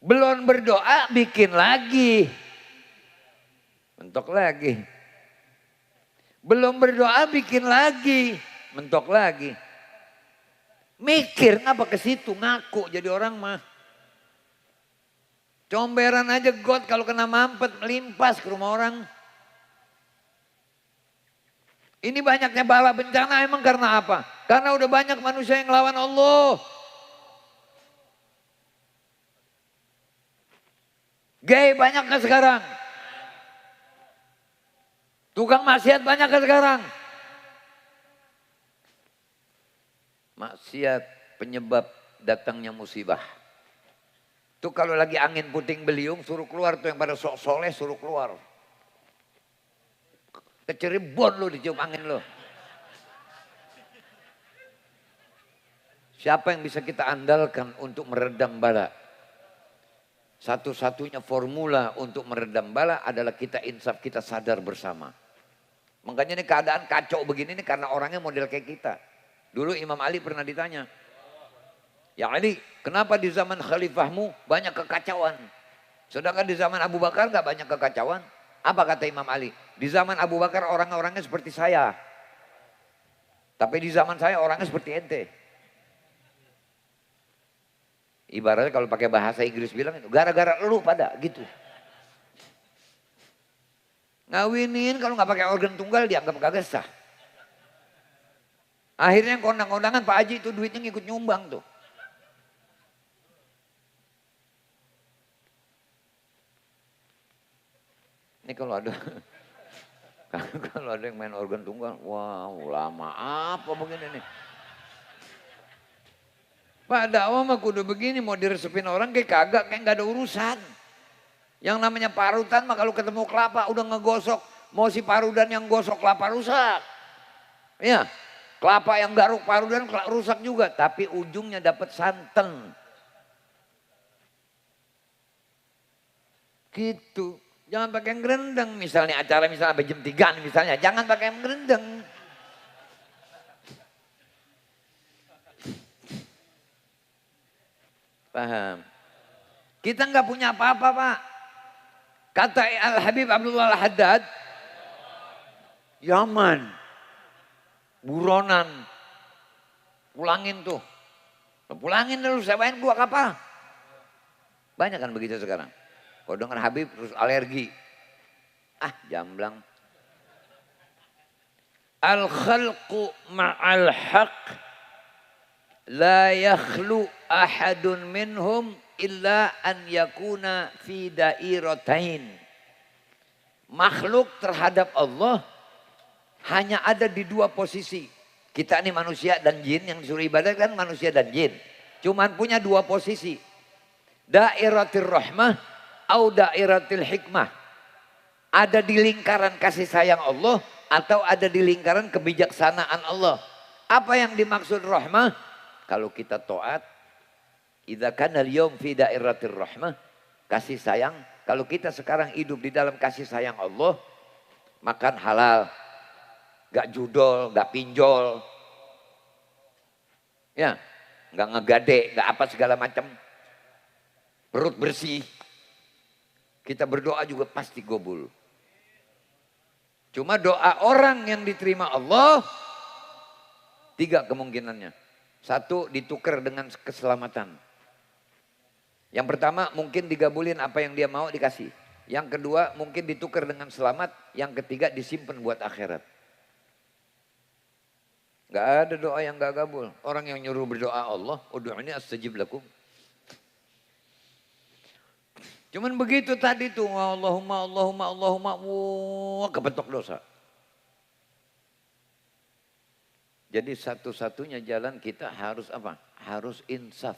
Belum berdoa bikin lagi. Mentok lagi. Belum berdoa bikin lagi. Mentok lagi. Mikir ngapa ke situ ngaku jadi orang mah. Comberan aja got kalau kena mampet melimpas ke rumah orang. Ini banyaknya bala bencana emang karena apa? Karena udah banyak manusia yang ngelawan Allah. Gay banyak kan sekarang? Tukang maksiat banyak kan sekarang? Maksiat penyebab datangnya musibah. Tuh kalau lagi angin puting beliung suruh keluar tuh yang pada sok soleh suruh keluar. Keciribon lu dicium angin lu. Siapa yang bisa kita andalkan untuk meredam bala? Satu-satunya formula untuk meredam bala adalah kita insaf, kita sadar bersama. Makanya ini keadaan kacau begini nih karena orangnya model kayak kita. Dulu Imam Ali pernah ditanya, ya Ali, kenapa di zaman khalifahmu banyak kekacauan? Sedangkan di zaman Abu Bakar gak banyak kekacauan. Apa kata Imam Ali? Di zaman Abu Bakar orang-orangnya seperti saya. Tapi di zaman saya orangnya seperti ente. Ibaratnya kalau pakai bahasa Inggris bilang itu, gara-gara lu pada gitu. Ngawinin kalau gak pakai organ tunggal dianggap kagak sah. Akhirnya kondang-kondangan Pak Haji itu duitnya ngikut nyumbang tuh. Ini kalau ada yang main organ tunggal, wow lama apa begini nih. Pak dakwah mah kudu begini mau diresepin orang kayak kagak, kayak nggak ada urusan. Yang namanya parutan mah kalau ketemu kelapa udah ngegosok. Mau si parudan yang gosok kelapa rusak. Ya, kelapa yang garuk parudan rusak juga. Tapi ujungnya dapat santan. Gitu. Jangan pakai yang gerendeng. Misalnya acara misalnya sampai jam 3 misalnya. Jangan pakai yang gerendeng. Paham? Kita nggak punya apa-apa, Pak. Kata Al-Habib Abdullah Al-Haddad, Yaman, buronan, pulangin tuh. Pulangin dulu, sewain gua kapal. Banyak kan begitu sekarang. Kalau dengar Habib terus alergi. Ah, jamblang. Al-khalqu ma'al haq la yakhlu ahadun minhum illa an yakuna fi dairatain. Makhluk terhadap Allah hanya ada di dua posisi. Kita ini manusia dan jin, yang disuruh ibadah kan manusia dan jin. Cuman punya dua posisi. Dairatil rahmah atau dairatil hikmah. Ada di lingkaran kasih sayang Allah atau ada di lingkaran kebijaksanaan Allah. Apa yang dimaksud rahmah? Kalau kita taat, idza kana al-yawm fi dairatir rahmah, kasih sayang. Kalau kita sekarang hidup di dalam kasih sayang Allah, makan halal, gak judol, gak pinjol, ya, gak ngegade, gak apa segala macam, perut bersih. Kita berdoa juga pasti gobul. Cuma doa orang yang diterima Allah, 3 kemungkinannya. 1, ditukar dengan keselamatan. Yang pertama mungkin digabulin apa yang dia mau dikasih. Yang kedua mungkin ditukar dengan selamat. Yang ketiga disimpan buat akhirat. Gak ada doa yang gak gabul. Orang yang nyuruh berdoa Allah, ud'uni astajib lakum. Cuman begitu tadi tuh, Allahumma, Allahumma, Allahumma, kebetok dosa. Jadi satu-satunya jalan kita harus apa? Harus insaf.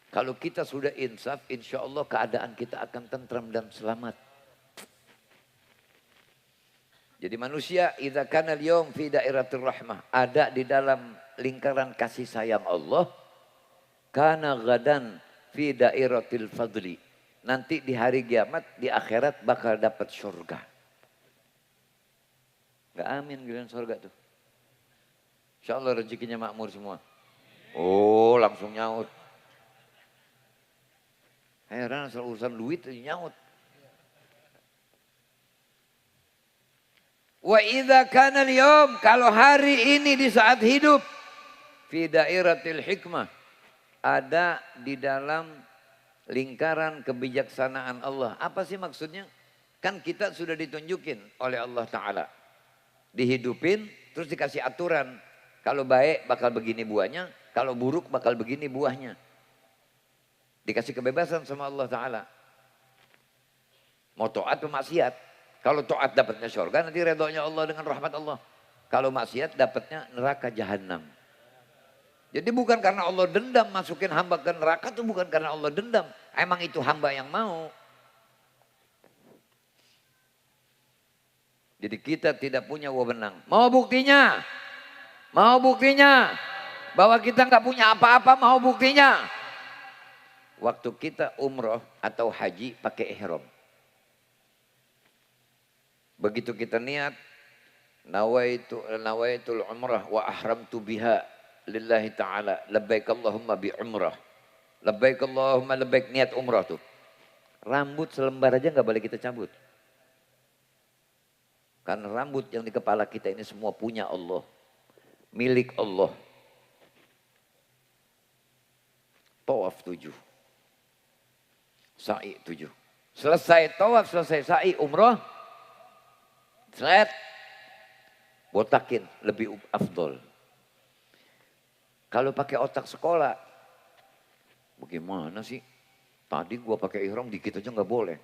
Kalau kita sudah insaf, insya Allah keadaan kita akan tentram dan selamat. Jadi manusia, idza kana al-yawm fi dairatir rahmah, ada di dalam lingkaran kasih sayang Allah, kana gadan fi dairatil fadli. Nanti di hari kiamat, di akhirat bakal dapat surga. Gak amin giliran surga tuh. Insya Allah rezekinya makmur semua. Oh, langsung nyaut. Heran asal urusan duit nyaut. Wa idza kana al-yawm, kalau hari ini di saat hidup, fi dairatil hikmah, ada di dalam lingkaran kebijaksanaan Allah. Apa sih maksudnya? Kan kita sudah ditunjukin oleh Allah Ta'ala. Dihidupin, terus dikasih aturan. Kalau baik bakal begini buahnya, kalau buruk bakal begini buahnya. Dikasih kebebasan sama Allah Ta'ala. Mau taat atau maksiat. Kalau taat dapatnya surga, nanti redhonya Allah dengan rahmat Allah. Kalau maksiat dapatnya neraka jahanam. Jadi bukan karena Allah dendam masukin hamba ke neraka, itu bukan karena Allah dendam. Emang itu hamba yang mau. Jadi kita tidak punya wewenang. Mau buktinya? Mau buktinya? Bahwa kita nggak punya apa-apa, mau buktinya? Waktu kita umroh atau haji pakai ihram. Begitu kita niat, nawaitul umrah wa ahramtu biha lillahi ta'ala, labbaik Allahumma bi umrah. Labbaik Allahumma labbaik, niat umrah tuh. Rambut selembar aja nggak boleh kita cabut. Karena rambut yang di kepala kita ini semua punya Allah. Milik Allah. Tawaf 7. Sa'i 7. Selesai tawaf, selesai sa'i, umrah. Seret. Botakin, lebih afdol. Kalau pakai otak sekolah, bagaimana sih? Tadi gua pakai ihram dikit aja nggak boleh.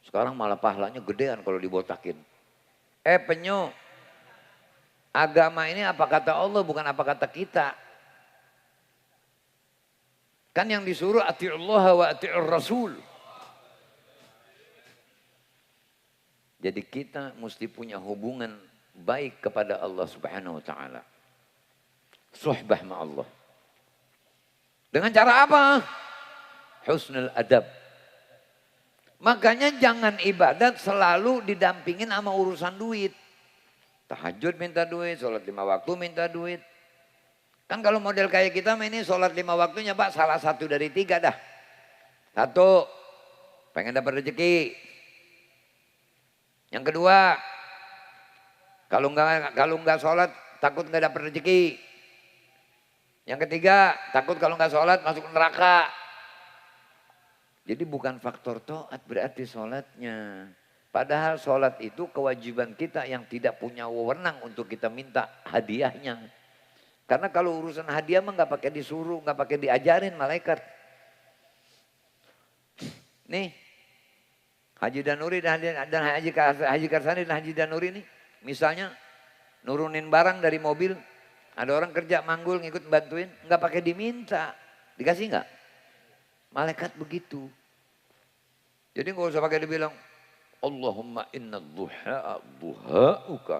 Sekarang malah pahalanya gedean kalau dibotakin. Penyu, agama ini apa kata Allah bukan apa kata kita. Kan yang disuruh ati'ullaha wa ati'ur rasul. Jadi kita mesti punya hubungan baik kepada Allah Subhanahu wa taala. Suhbah ma Allah. Dengan cara apa? Husnul adab. Makanya jangan ibadat selalu didampingin sama urusan duit. Tahajud minta duit, sholat 5 waktu minta duit. Kan kalau model kayak kita ini sholat 5 waktunya Pak salah satu dari 3 dah. 1, pengen dapat rezeki. Yang kedua, kalau nggak sholat takut nggak dapat rezeki. Yang ketiga, takut kalau nggak sholat masuk neraka. Jadi bukan faktor taat berarti sholatnya. Padahal sholat itu kewajiban kita yang tidak punya wewenang untuk kita minta hadiahnya. Karena kalau urusan hadiah mah nggak pakai disuruh, nggak pakai diajarin malaikat. Nih, Haji Danuri dan Haji Karsani dan Haji Danuri nih, misalnya nurunin barang dari mobil, ada orang kerja manggul ngikut bantuin, nggak pakai diminta, dikasih nggak? Malaikat begitu. Jadi nggak usah pakai dibilang, Allahumma inna duha'a duha'uka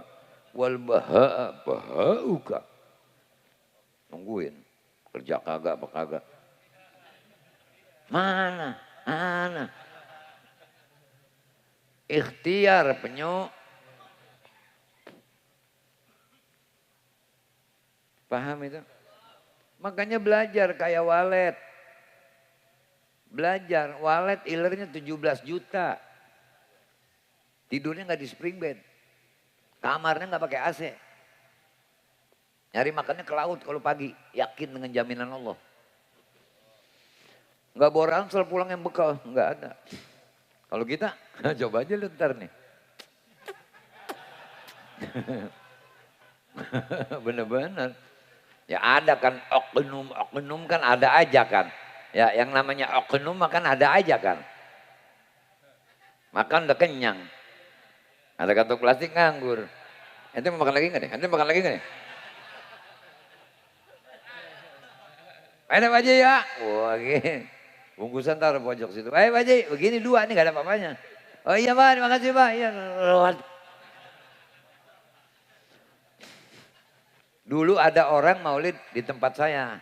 wal baha'a baha'uka. Nungguin, kerja kagak apa kagak. Mana? Ikhtiar penyu. Paham itu? Makanya belajar kayak walet. Belajar, walet ilernya 17 juta. Tidurnya nggak di spring bed. Kamarnya nggak pakai AC. Nyari makannya ke laut kalau pagi. Yakin dengan jaminan Allah. Nggak bawa ransel pulang yang bekal. Nggak ada. Kalau kita, coba aja lu ntar nih. Bener-bener. Ya ada kan oknum kan ada aja kan. Ya yang namanya oknum kan ada aja kan. Makan udah kenyang. Ada kantong plastik nganggur. Ente mau makan lagi nggak nih? Ente makan lagi nggak nih? Ada aja ya. Wah gini. Bungkusan taruh pojok situ. Pak Haji, begini 2 nih gak ada apa-apanya. Oh iya Pak, terima kasih Pak. Iya. Dulu ada orang maulid di tempat saya.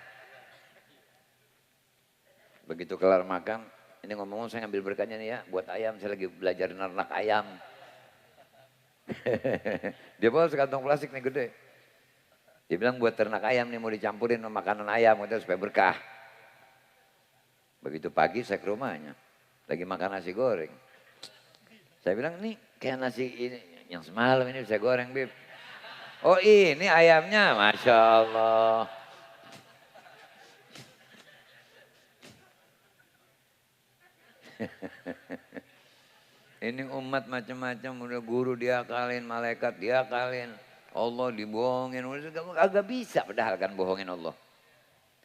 Begitu kelar makan, ini ngomong-ngomong saya ngambil berkahnya nih ya, buat ayam, saya lagi belajar nernak ayam. Dia bawa sekantong plastik nih gede. Dia bilang buat ternak ayam nih mau dicampurin sama makanan ayam gitu supaya berkah. Begitu pagi saya ke rumahnya, lagi makan nasi goreng. Saya bilang ini kayak nasi ini yang semalam ini saya goreng Bib. Oh ini ayamnya, Masya Allah. Ini umat macam-macam, udah guru diakalin, malaikat diakalin, Allah dibohongin, agak bisa padahal kan bohongin Allah.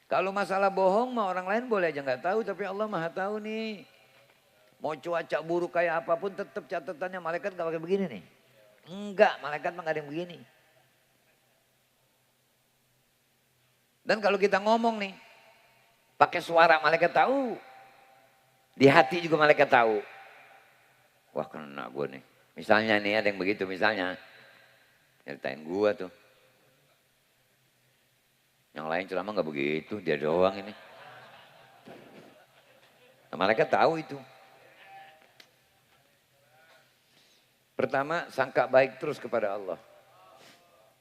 Kalau masalah bohong mah orang lain boleh aja nggak tahu, tapi Allah maha tahu nih. Mau cuaca buruk kayak apapun tetap catatannya malaikat nggak pakai begini nih. Enggak, malaikat mah nggak ada yang begini. Dan kalau kita ngomong nih, pakai suara malaikat tahu. Di hati juga malaikat tahu. Wah kena gue nih. Misalnya nih ada yang begitu misalnya. Nyeritain gue tuh. Yang lain ceramah nggak begitu, dia doang ini. Nah, malaikat tahu itu. Pertama, sangka baik terus kepada Allah.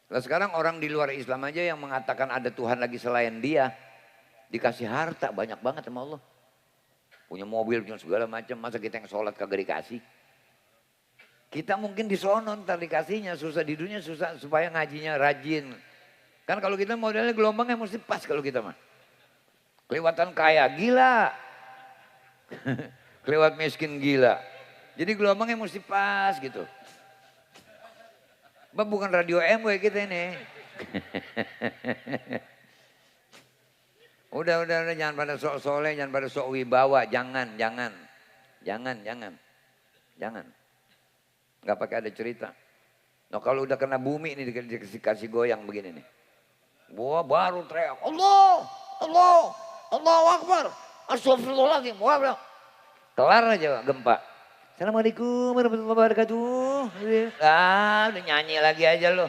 Nah, sekarang orang di luar Islam aja yang mengatakan ada Tuhan lagi selain dia, dikasih harta banyak banget sama Allah. Punya mobil, punya segala macam, masa kita yang sholat kagak dikasih? Kita mungkin disono ntar dikasihnya, susah di dunia susah supaya ngajinya rajin. Kan kalau kita modelnya gelombangnya mesti pas kalau kita mah. Kelewatan kaya, gila. Kelewat miskin, gila. Jadi gelombangnya mesti pas gitu. Bah, bukan radio MW kita ini. Udah, jangan pada sok soleh, jangan pada sok wibawa, jangan. Gak pakai ada cerita. Nah kalau udah kena bumi ini dikasih goyang begini nih. Wah baru teriak, Allahu Akbar, astagfirullahaladzim. Kelar aja gempa. Assalamualaikum warahmatullahi wabarakatuh. Ah, udah nyanyi lagi aja lo.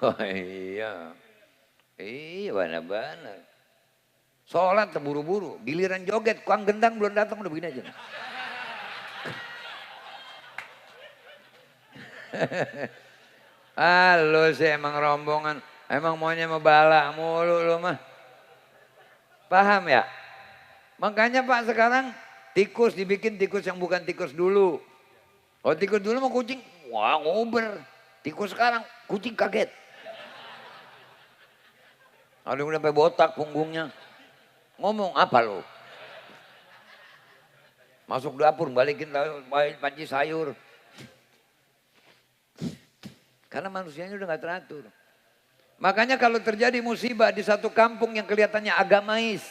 Oh iya. Iya benar-benar. Sholat terburu-buru. Giliran joget, kuang gendang belum datang udah begini aja. Ah lu sih emang rombongan. Emang maunya mau balak mulu lu mah. Paham ya? Makanya Pak sekarang tikus dibikin tikus yang bukan tikus dulu. Oh tikus dulu mau kucing, wah ngober. Tikus sekarang kucing kaget. Ada yang udah sampai botak punggungnya. Ngomong apa lo? Masuk dapur balikin panci sayur. Karena manusianya udah gak teratur. Makanya kalau terjadi musibah di satu kampung yang kelihatannya agamais.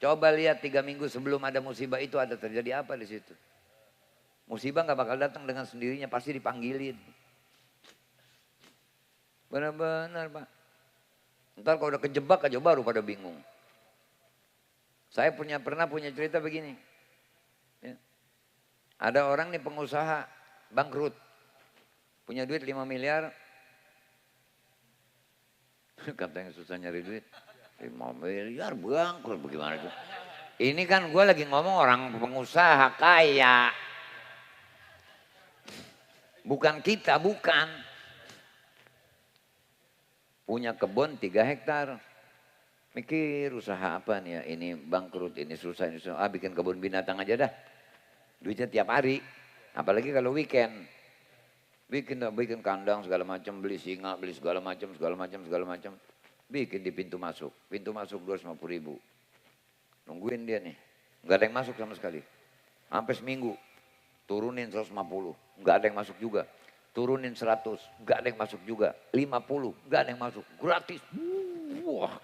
Coba lihat 3 minggu sebelum ada musibah itu ada terjadi apa di situ. Musibah gak bakal datang dengan sendirinya, pasti dipanggilin. Benar-benar Pak. Ntar kalau udah kejebak aja baru pada bingung. Saya pernah punya cerita begini. Ya. Ada orang nih pengusaha bangkrut. Punya duit 5 miliar. Katanya susah nyari duit. 5 miliar bangkrut bagaimana itu? Ini kan gue lagi ngomong orang pengusaha kaya. Bukan kita, bukan. Punya kebun 3 hektar. Mikir usaha apa nih ya, ini bangkrut, ini susah, ini susah. Ah bikin kebun binatang aja dah. Duitnya tiap hari. Apalagi kalau weekend. Bikin kandang segala macam, beli singa, beli segala macam. Bikin di pintu masuk. Pintu masuk 250.000. Nungguin dia nih. Enggak ada yang masuk sama sekali. Sampai seminggu. Turunin 150. Enggak ada yang masuk juga. Turunin 100. Enggak ada yang masuk juga. 50. Enggak ada yang masuk. Gratis. Wah.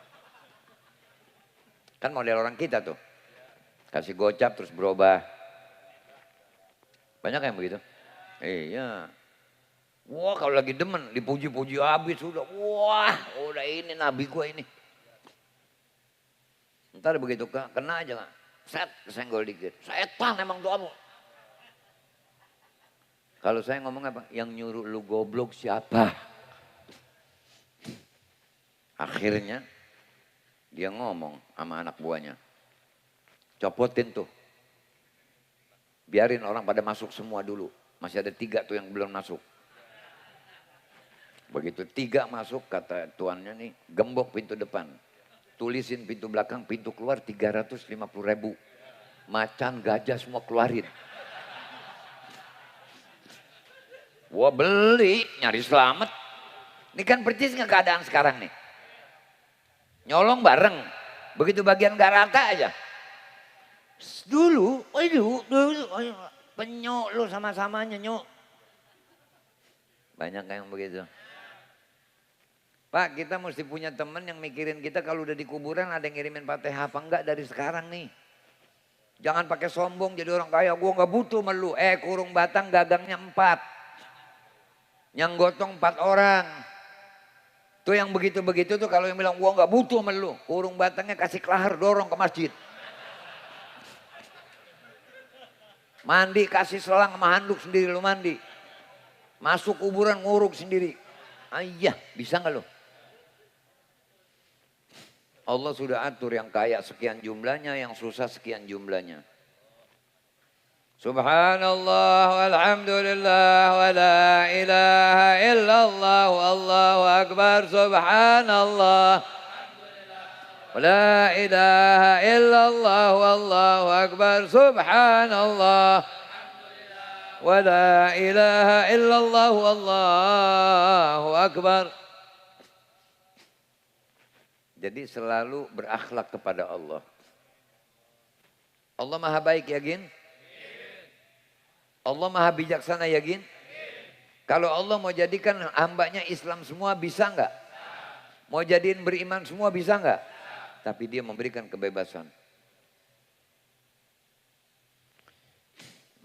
Kan model orang kita tuh. Kasih gocap terus berubah. Banyak yang begitu. Iya. Wah kalau lagi demen dipuji-puji habis sudah. Wah udah ini nabi gua ini. Ntar begitu kena aja gak. Set kesenggol dikit. Setan emang doamu. Kalau saya ngomong apa? Yang nyuruh lu goblok siapa? Akhirnya dia ngomong sama anak buahnya. Copotin tuh. Biarin orang pada masuk semua dulu. Masih ada 3 tuh yang belum masuk. Begitu 3 masuk kata tuannya nih. Gembok pintu depan. Tulisin pintu belakang, pintu keluar 350.000. Macan, gajah semua keluarin. Wah beli, nyari selamat. Ini kan percis nggak keadaan sekarang nih. Nyolong bareng. Begitu bagian gak rata aja. Dulu, penyok lu sama-samanya nyok. Banyak yang begitu. Pak kita mesti punya teman yang mikirin kita kalau udah di kuburan ada yang ngirimin Fatihah apa enggak dari sekarang nih. Jangan pakai sombong jadi orang kaya. Gua nggak butuh melu. Kurung batang gagangnya 4. Yang gotong 4 orang. Tuh yang begitu-begitu tuh kalau yang bilang gua nggak butuh sama lu. Kurung batangnya kasih kelahar dorong ke masjid. Mandi kasih selang sama handuk sendiri lu mandi. Masuk kuburan nguruk sendiri. Iya bisa nggak lu? Allah sudah atur yang kaya sekian jumlahnya, yang susah sekian jumlahnya. Subhanallah walhamdulillah wa la ilaha illallah wallahu akbar subhanallah wa la ilaha illallah wallahu akbar subhanallah wa la ilaha illallah wallahu akbar. Jadi selalu berakhlak kepada Allah. Allah maha baik yakin? Allah maha bijaksana yakin? Kalau Allah mau jadikan hambanya Islam semua bisa enggak? Mau jadiin beriman semua bisa enggak? Tapi dia memberikan kebebasan.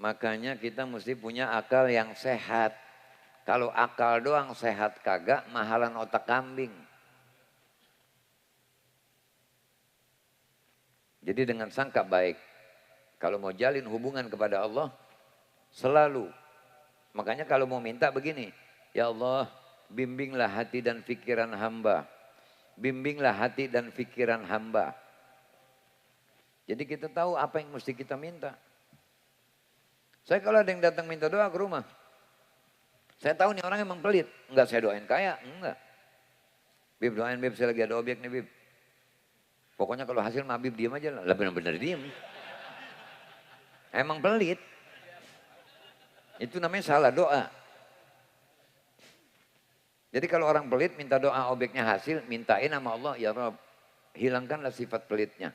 Makanya kita mesti punya akal yang sehat. Kalau akal doang sehat kagak, mahalan otak kambing. Jadi dengan sangka baik, kalau mau jalin hubungan kepada Allah, selalu. Makanya kalau mau minta begini, ya Allah, bimbinglah hati dan pikiran hamba. Bimbinglah hati dan pikiran hamba. Jadi kita tahu apa yang mesti kita minta. Saya kalau ada yang datang minta doa ke rumah, saya tahu nih orang emang pelit. Enggak saya doain kaya, enggak. Bib doain Bib, saya lagi ada objek nih Bib. Pokoknya kalau hasil mah Bib diem aja lah, benar-benar diem. Emang pelit. Itu namanya salah doa. Jadi kalau orang pelit minta doa objeknya hasil, mintain sama Allah, ya Rabb, hilangkanlah sifat pelitnya.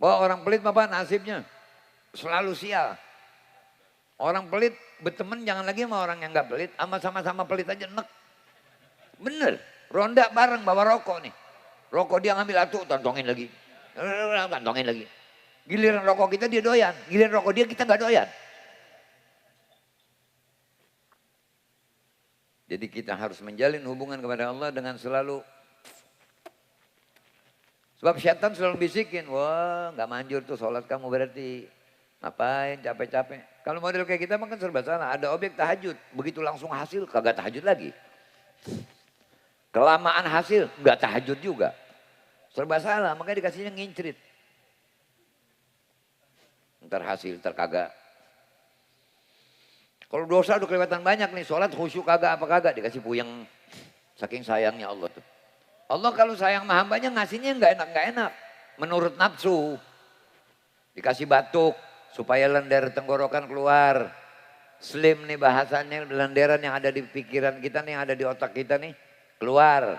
Bahwa orang pelit apa nasibnya? Selalu sial. Orang pelit berteman jangan lagi sama orang yang gak pelit, sama-sama pelit aja enek. Bener, ronda bareng bawa rokok nih. Rokok dia ngambil atuh, tantongin lagi. Tantongin lagi. Giliran rokok kita dia doyan, giliran rokok dia kita gak doyan. Jadi kita harus menjalin hubungan kepada Allah dengan selalu. Sebab syaitan selalu bisikin, wah gak manjur tuh sholat kamu berarti. Ngapain capek-capek. Kalau model kayak kita kan serba salah. Ada objek tahajud, begitu langsung hasil kagak tahajud lagi. Kelamaan hasil gak tahajud juga. Serba salah, makanya dikasihnya ngincrit. Ntar hasil, ntar kagak. Kalau dosa udah kelihatan banyak nih, sholat khusyuk kagak apa kagak, dikasih puyeng. Saking sayangnya Allah tuh. Allah kalau sayang sama hambanya ngasihnya nggak enak. Menurut nafsu. Dikasih batuk supaya lendir tenggorokan keluar. Slim nih bahasanya, lenderan yang ada di pikiran kita nih, yang ada di otak kita nih, keluar.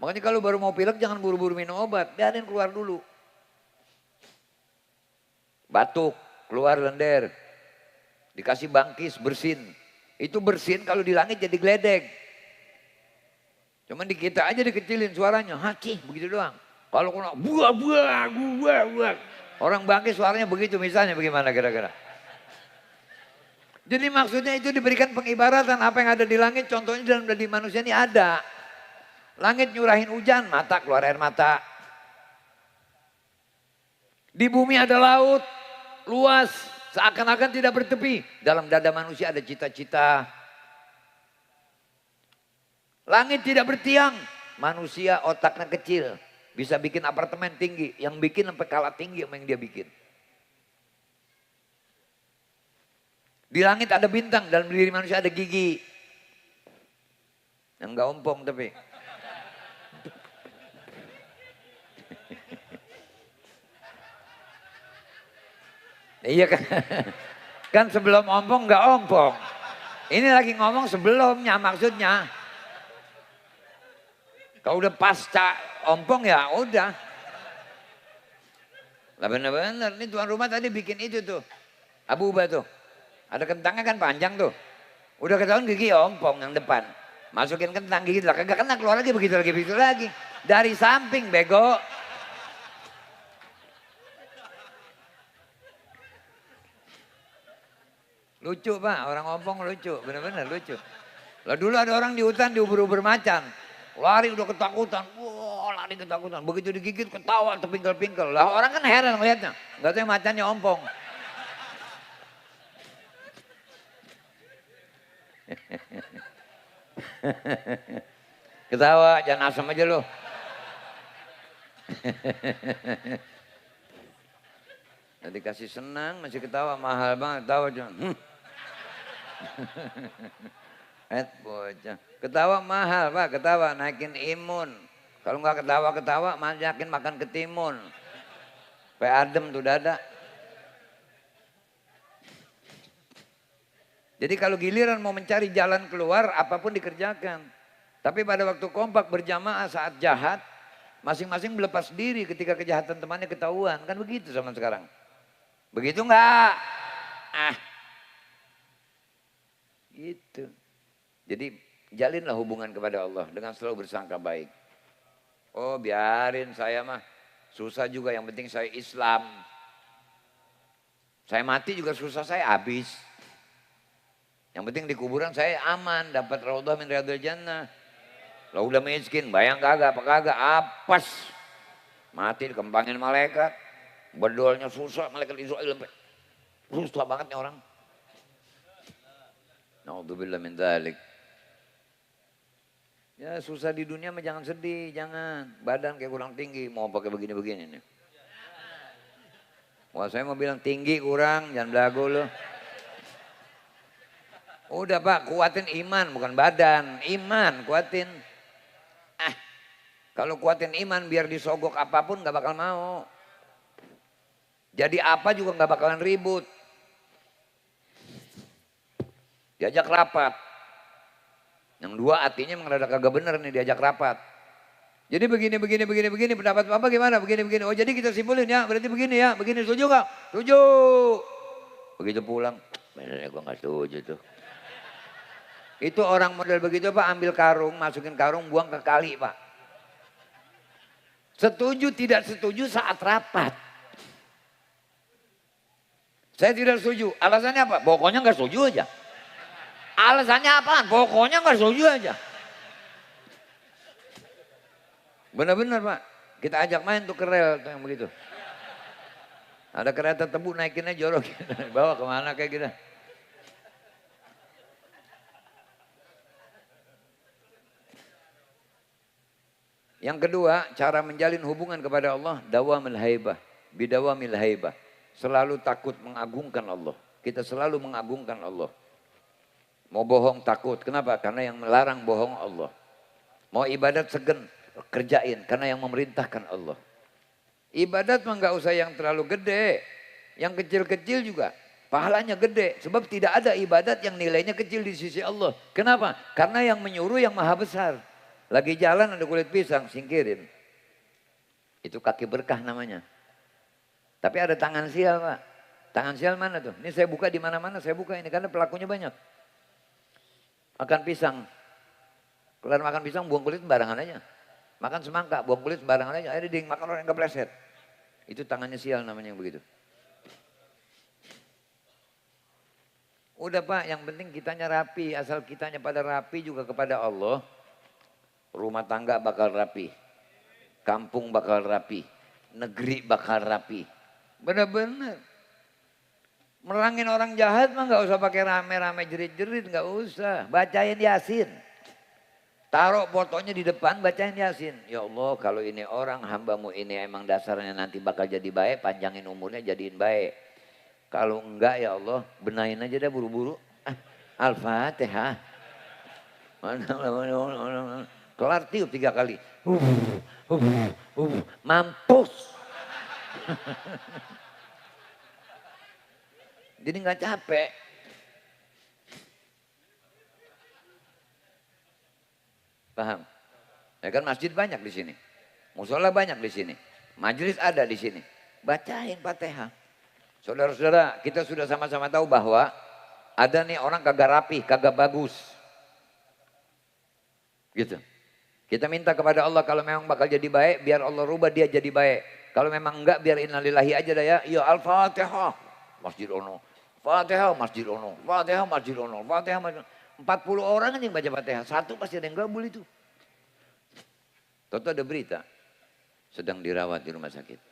Makanya kalau baru mau pilek jangan buru-buru minum obat, biarin keluar dulu. Batuk, keluar lendir. Dikasih bangkis, bersin. Itu bersin kalau di langit jadi geledek. Cuman di kita aja dikecilin suaranya. Hacih, begitu doang. Kalau kena buah. Orang bangkis suaranya begitu misalnya bagaimana kira-kira. Jadi maksudnya itu diberikan pengibaratan apa yang ada di langit. Contohnya dalam diri manusia ini ada. Langit nyurahin hujan, mata keluar air mata. Di bumi ada laut, luas. Seakan-akan tidak bertepi. Dalam dada manusia ada cita-cita. Langit tidak bertiang. Manusia otaknya kecil. Bisa bikin apartemen tinggi. Yang bikin sampai kalah tinggi sama yang dia bikin. Di langit ada bintang. Dalam diri manusia ada gigi. Yang enggak ompong tapi. Iya kan, kan sebelum ompong nggak ompong. Ini lagi ngomong sebelumnya maksudnya. Kalau udah pasca ompong ya udah. Lah bener-bener, ini tuan rumah tadi bikin itu tuh. Abu Ubah tuh. Ada kentangnya kan panjang tuh. Udah ketahuan gigi ompong yang depan. Masukin kentang gigi lah, kagak kena keluar lagi begitu lagi. Dari samping bego. Lucu Pak, orang ompong lucu, bener-bener lucu. Lah dulu ada orang di hutan diuber-uber macan. Lari udah ketakutan, wah lari ketakutan. Begitu digigit ketawa terpingkel-pingkel. Lah orang kan heran melihatnya, nggak tahu macannya ompong. Ketawa, jangan asam aja lo. Nanti kasih senang, masih ketawa, mahal banget, ketawa jangan. Bocah. Ketawa mahal Pak, ketawa naikin imun. Kalau nggak ketawa-ketawa yakin makan ketimun. Sampai adem tuh dada. Jadi kalau giliran mau mencari jalan keluar apapun dikerjakan. Tapi pada waktu kompak berjamaah saat jahat, masing-masing melepas diri ketika kejahatan temannya ketahuan. Kan begitu zaman sekarang. Begitu enggak? Gitu. Jadi jalinlah hubungan kepada Allah dengan selalu bersangka baik. Oh biarin saya mah susah juga, yang penting saya Islam. Saya mati juga susah saya habis. Yang penting di kuburan saya aman, dapat raudhah min riyadhil jannah. Lah udah miskin, bayang kagak apa kagak, apes. Mati dikembangin malaikat. Bedolnya susah, malaikat Israel sampai. Susah banget nih orang. Naudzubillah min dzalik. Ya susah di dunia mah jangan sedih, jangan. Badan kayak kurang tinggi, mau pakai begini-begini nih. Wah saya mau bilang tinggi kurang, jangan belagu loh. Udah Pak, kuatin iman bukan badan. Iman kuatin. Kalau kuatin iman biar disogok apapun gak bakal mau. Jadi apa juga gak bakalan ribut. Diajak rapat. Yang dua artinya memang rada kagak bener nih diajak rapat. Jadi begini pendapat Bapak gimana? Begini. Oh jadi kita simpulin ya, berarti begini ya. Begini setuju gak? Setuju. Begitu pulang, benernya gue gak setuju tuh. Itu orang model begitu Pak, ambil karung, masukin karung, buang ke kali Pak. Setuju tidak setuju saat rapat. Saya tidak setuju. Alasannya apa? Pokoknya nggak setuju aja. Alasannya apaan? Pokoknya nggak setuju aja. Benar-benar Pak. Kita ajak main tuh ke rel tuh yang begitu. Ada kereta tebu naikinnya jorok. Bawa kemana kayak gitu. Yang kedua, cara menjalin hubungan kepada Allah, dawamil haibah, bidawamil haibah. Selalu takut mengagungkan Allah. Kita selalu mengagungkan Allah. Mau bohong takut, kenapa? Karena yang melarang bohong Allah. Mau ibadat segen, kerjain, karena yang memerintahkan Allah. Ibadat mah nggak usah yang terlalu gede, yang kecil-kecil juga pahalanya gede. Sebab tidak ada ibadat yang nilainya kecil di sisi Allah. Kenapa? Karena yang menyuruh yang maha besar. Lagi jalan ada kulit pisang, singkirin. Itu kaki berkah namanya. Tapi ada tangan sial Pak. Tangan sial mana tuh? Ini saya buka di mana-mana, saya buka ini karena pelakunya banyak. Makan pisang. Kelar makan pisang buang kulit sembarangan aja. Makan semangka, buang kulit sembarangan aja. Akhirnya dia makan orang yang kepleset. Itu tangannya sial namanya yang begitu. Udah Pak, yang penting kitanya rapi. Asal kitanya pada rapi juga kepada Allah. Rumah tangga bakal rapi, kampung bakal rapi, negeri bakal rapi. Benar-benar. Merangin orang jahat mah nggak usah pakai rame-rame jerit-jerit, nggak usah. Bacain Yasin. Taruh fotonya di depan, bacain Yasin. Ya Allah kalau ini orang hambamu ini emang dasarnya nanti bakal jadi baik, panjangin umurnya jadiin baik. Kalau enggak ya Allah benahin aja dah buru-buru. Al-Fatihah. Kelar tiup 3 kali. Mampus. Jadi nggak capek. Paham? Ya kan masjid banyak di sini. Musola banyak di sini. Majelis ada di sini. Bacain Fatihah. Saudara-saudara, kita sudah sama-sama tahu bahwa ada nih orang kagak rapi, kagak bagus. Gitu. Kita minta kepada Allah kalau memang bakal jadi baik, biar Allah rubah dia jadi baik. Kalau memang enggak, biar innalillahi aja dah ya. Ya Al-Fatihah, Masjid Ono. Fatihah, Masjid Ono. Fatihah, Masjid Ono. Fatihah, Masjid Ono. 40 orang aja yang baca Fatihah. Satu pasti ada yang gabul itu. Toto ada berita. Sedang dirawat di rumah sakit.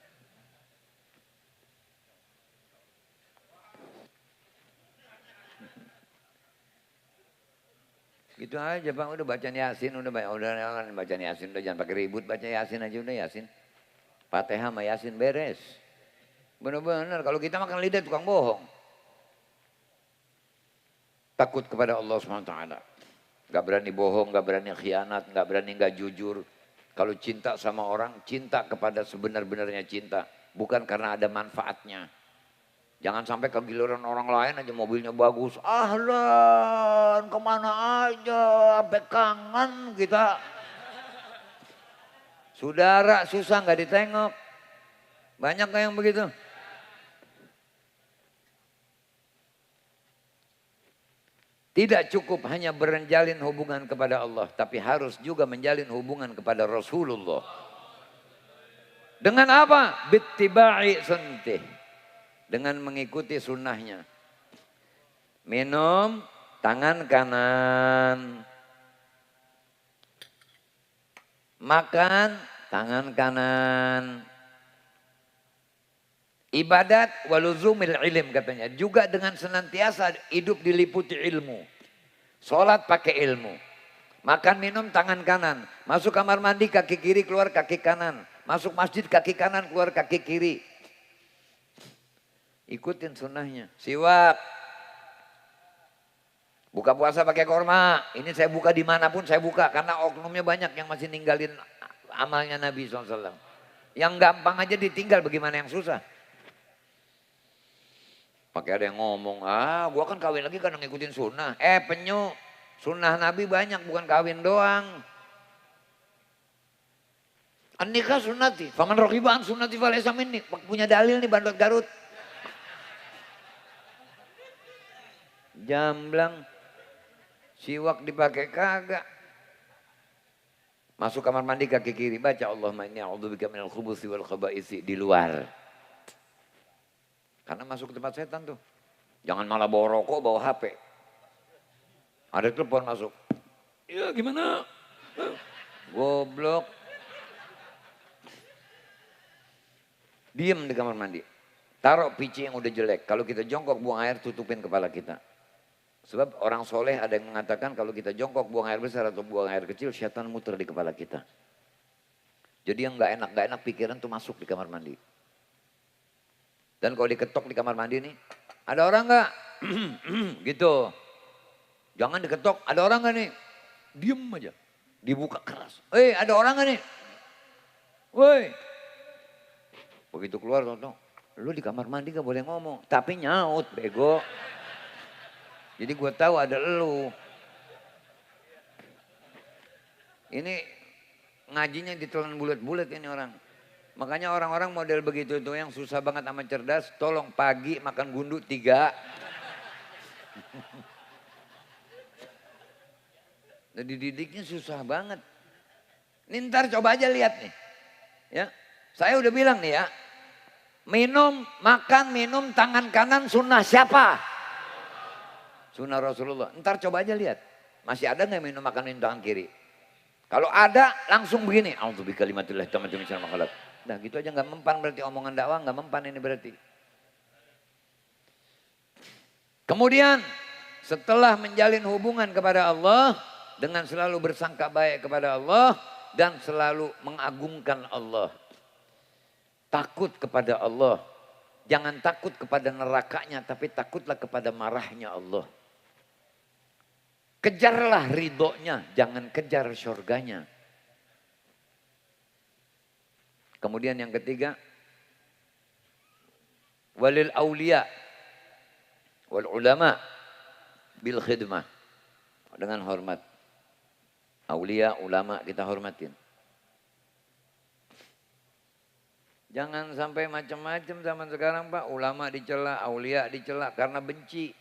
Gitu aja Bang, udah baca Yasin, udah baca Yasin, udah jangan pakai ribut, baca Yasin aja udah Yasin. Fatihah sama Yasin beres. Benar-benar kalau kita makan lidah tukang bohong. Takut kepada Allah SWT. Gak berani bohong, gak berani khianat, gak berani gak jujur. Kalau cinta sama orang, cinta kepada sebenar-benarnya cinta. Bukan karena ada manfaatnya. Jangan sampai kegiliran orang lain aja mobilnya bagus. Ahlan, kemana aja, sampai kangen kita. Saudara susah nggak ditengok. Banyak yang begitu. Tidak cukup hanya menjalin hubungan kepada Allah. Tapi harus juga menjalin hubungan kepada Rasulullah. Dengan apa? Bittiba'i sunnah. Dengan mengikuti sunnahnya. Minum tangan kanan. Makan tangan kanan. Ibadat waluzumil ilm katanya. Juga dengan senantiasa hidup diliputi ilmu. Sholat pakai ilmu. Makan minum tangan kanan. Masuk kamar mandi kaki kiri keluar kaki kanan. Masuk masjid kaki kanan keluar kaki kiri. Ikutin sunnahnya. Siwak. Buka puasa pakai korma. Ini saya buka dimanapun saya buka. Karena oknumnya banyak yang masih ninggalin amalnya Nabi SAW. Yang gampang aja ditinggal bagaimana yang susah. Pakai ada yang ngomong, gua kan kawin lagi karena ngikutin sunnah. Penyu, sunnah Nabi banyak bukan kawin doang. An-nikah sunnati, faman rokiba an sunnati falaysa minni. Punya dalil nih Bandot Garut. Jamblang, siwak dipakai kagak. Masuk kamar mandi kaki kiri, baca Allahumma inni a'udzubika minal khubuthi wal khaba'isi di luar. Karena masuk ke tempat setan tuh. Jangan malah bawa rokok, bawa HP. Ada telepon masuk. Ya gimana? Goblok. Diem di kamar mandi. Taruh pici yang udah jelek. Kalau kita jongkok buang air, tutupin kepala kita. Sebab orang soleh ada yang mengatakan kalau kita jongkok buang air besar atau buang air kecil, syaitan muter di kepala kita. Jadi yang gak enak pikiran tuh masuk di kamar mandi. Dan kalau diketok di kamar mandi nih, ada orang nggak? Gitu. Jangan diketok, ada orang nggak nih? Diem aja. Dibuka keras. Ada orang nggak nih? Woi. Begitu keluar, lu di kamar mandi gak boleh ngomong. Tapi nyaut, bego. Jadi gue tahu ada lu. Ini ngajinya ditelan bulat-bulat ini orang. Makanya orang-orang model begitu tuh yang susah banget sama cerdas, tolong pagi makan gundu 3. Jadi didiknya susah banget. Ini ntar coba aja lihat nih. Ya, saya udah bilang nih ya, makan minum tangan kanan sunnah siapa? Sunnah Rasulullah. Ntar coba aja lihat, masih ada nggak minum makan minum tangan kiri? Kalau ada langsung begini, a'udzubika kalimatillah tammati min syarri ma khalaq. Nah gitu aja nggak mempan berarti omongan dakwah nggak mempan ini berarti. Kemudian setelah menjalin hubungan kepada Allah dengan selalu bersangka baik kepada Allah dan selalu mengagungkan Allah. Takut kepada Allah. Jangan takut kepada nerakanya tapi takutlah kepada marahnya Allah. Kejarlah ridhonya, jangan kejar syurganya. Kemudian yang ketiga, walil aulia wal ulama bil khidmah, dengan hormat. Aulia, ulama kita hormatin. Jangan sampai macam-macam zaman sekarang Pak, ulama dicela, aulia dicela karena benci.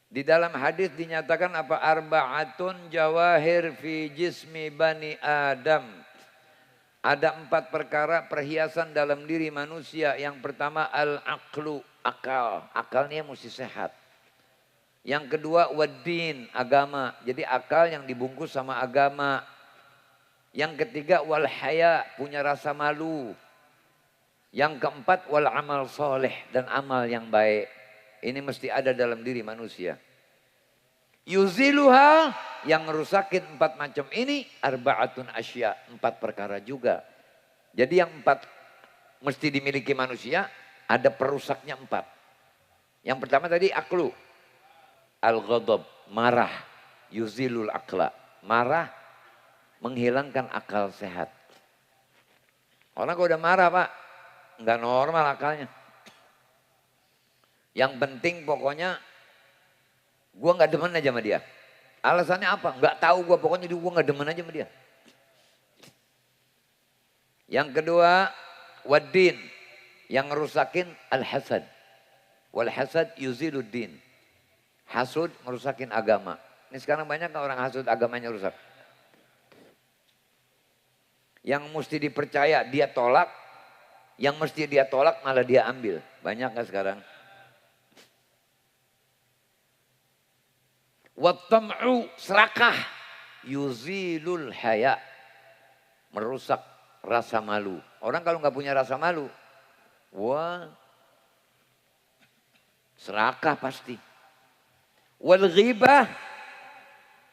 Di dalam hadis dinyatakan apa? Arba'atun jawahir fi jismi bani Adam. Ada 4 perkara perhiasan dalam diri manusia. Yang pertama al-aqlu, akal. Akalnya mesti sehat. Yang kedua wad-din, agama. Jadi akal yang dibungkus sama agama. Yang ketiga wal haya, punya rasa malu. Yang keempat wal amal soleh, dan amal yang baik. Ini mesti ada dalam diri manusia. Yuziluha, yang ngerusakin 4 macam ini arba'atun asya, 4 perkara juga. Jadi yang 4 mesti dimiliki manusia, ada perusaknya 4. Yang pertama tadi aklu. Al-ghadab, marah. Yuzilul akla, marah menghilangkan akal sehat. Orang kalau udah marah Pak, nggak normal akalnya. Yang penting pokoknya gue nggak demen aja sama dia. Alasannya apa? Nggak tahu gue, pokoknya gue nggak demen aja sama dia. Yang kedua waddin, yang ngerusakin al-hasad. Wal hasad yuziluddin. Hasud ngerusakin agama. Ini sekarang banyak kan orang hasud agamanya rusak. Yang mesti dipercaya dia tolak, yang mesti dia tolak malah dia ambil. Banyak kan sekarang? Wattam'u, serakah, yuzilul haya, merusak rasa malu. Orang kalau nggak punya rasa malu, Wah, serakah pasti. Wal ghibah,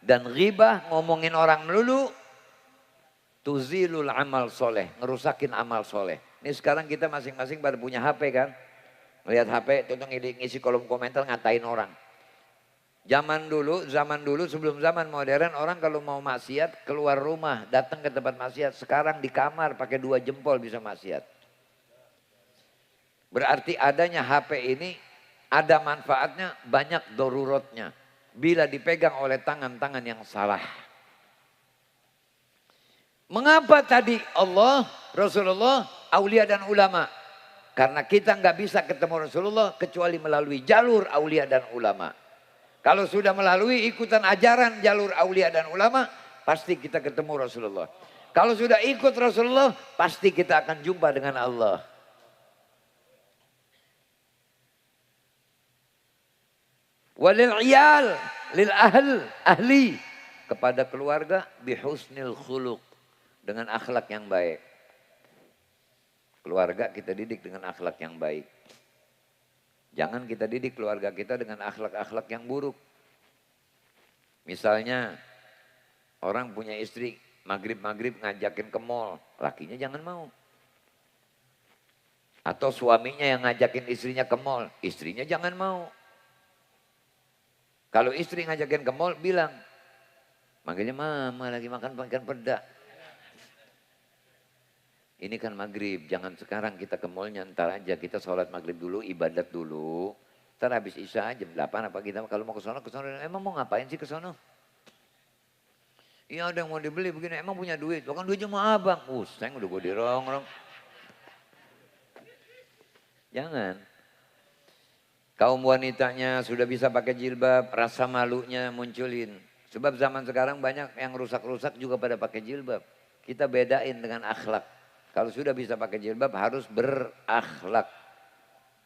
dan ghibah ngomongin orang melulu, tuzilul amal soleh, ngerusakin amal soleh. Ini sekarang kita masing-masing pada punya HP kan. Ngelihat HP, tuh ngisi kolom komentar ngatain orang. Zaman dulu sebelum zaman modern, orang kalau mau maksiat keluar rumah, datang ke tempat maksiat. Sekarang di kamar pakai 2 jempol bisa maksiat. Berarti adanya HP ini ada manfaatnya, banyak dorurotnya. Bila dipegang oleh tangan-tangan yang salah. Mengapa tadi Allah, Rasulullah, aulia dan ulama? Karena kita nggak bisa ketemu Rasulullah kecuali melalui jalur aulia dan ulama. Kalau sudah melalui ikutan ajaran jalur aulia dan ulama, pasti kita ketemu Rasulullah. Kalau sudah ikut Rasulullah, pasti kita akan jumpa dengan Allah. Walil iyal, lil ahli. Kepada keluarga, bihusnil khuluq. Dengan akhlak yang baik. Keluarga kita didik dengan akhlak yang baik. Jangan kita didik keluarga kita dengan akhlak-akhlak yang buruk. Misalnya orang punya istri maghrib-maghrib ngajakin ke mall. Lakinya jangan mau. Atau suaminya yang ngajakin istrinya ke mall. Istrinya jangan mau. Kalau istri ngajakin ke mall bilang. Makanya mama lagi makan ikan peda. Ini kan maghrib, jangan sekarang kita ke mallnya, ntar aja kita sholat maghrib dulu, ibadat dulu. Ntar habis isya jam 8 apa kita, kalau mau ke sono, emang mau ngapain sih ke sono? Iya ada yang mau dibeli begini, emang punya duit, kan duitnya mau abang. Saya udah gue dirongrong. Jangan. Kaum wanitanya sudah bisa pakai jilbab, rasa malunya munculin. Sebab zaman sekarang banyak yang rusak-rusak juga pada pakai jilbab. Kita bedain dengan akhlak. Kalau sudah bisa pakai jilbab harus berakhlak.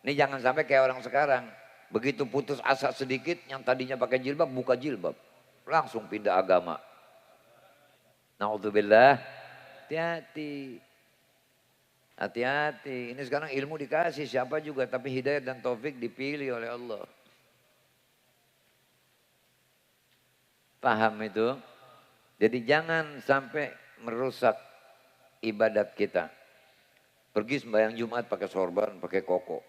Ini jangan sampai kayak orang sekarang. Begitu putus asa sedikit yang tadinya pakai jilbab buka jilbab. Langsung pindah agama. Na'udzubillah. Hati-hati. Hati-hati. Ini sekarang ilmu dikasih siapa juga. Tapi hidayah dan taufik dipilih oleh Allah. Paham itu? Jadi jangan sampai merusak ibadat kita. Pergi sembahyang Jumat pakai sorban, pakai koko.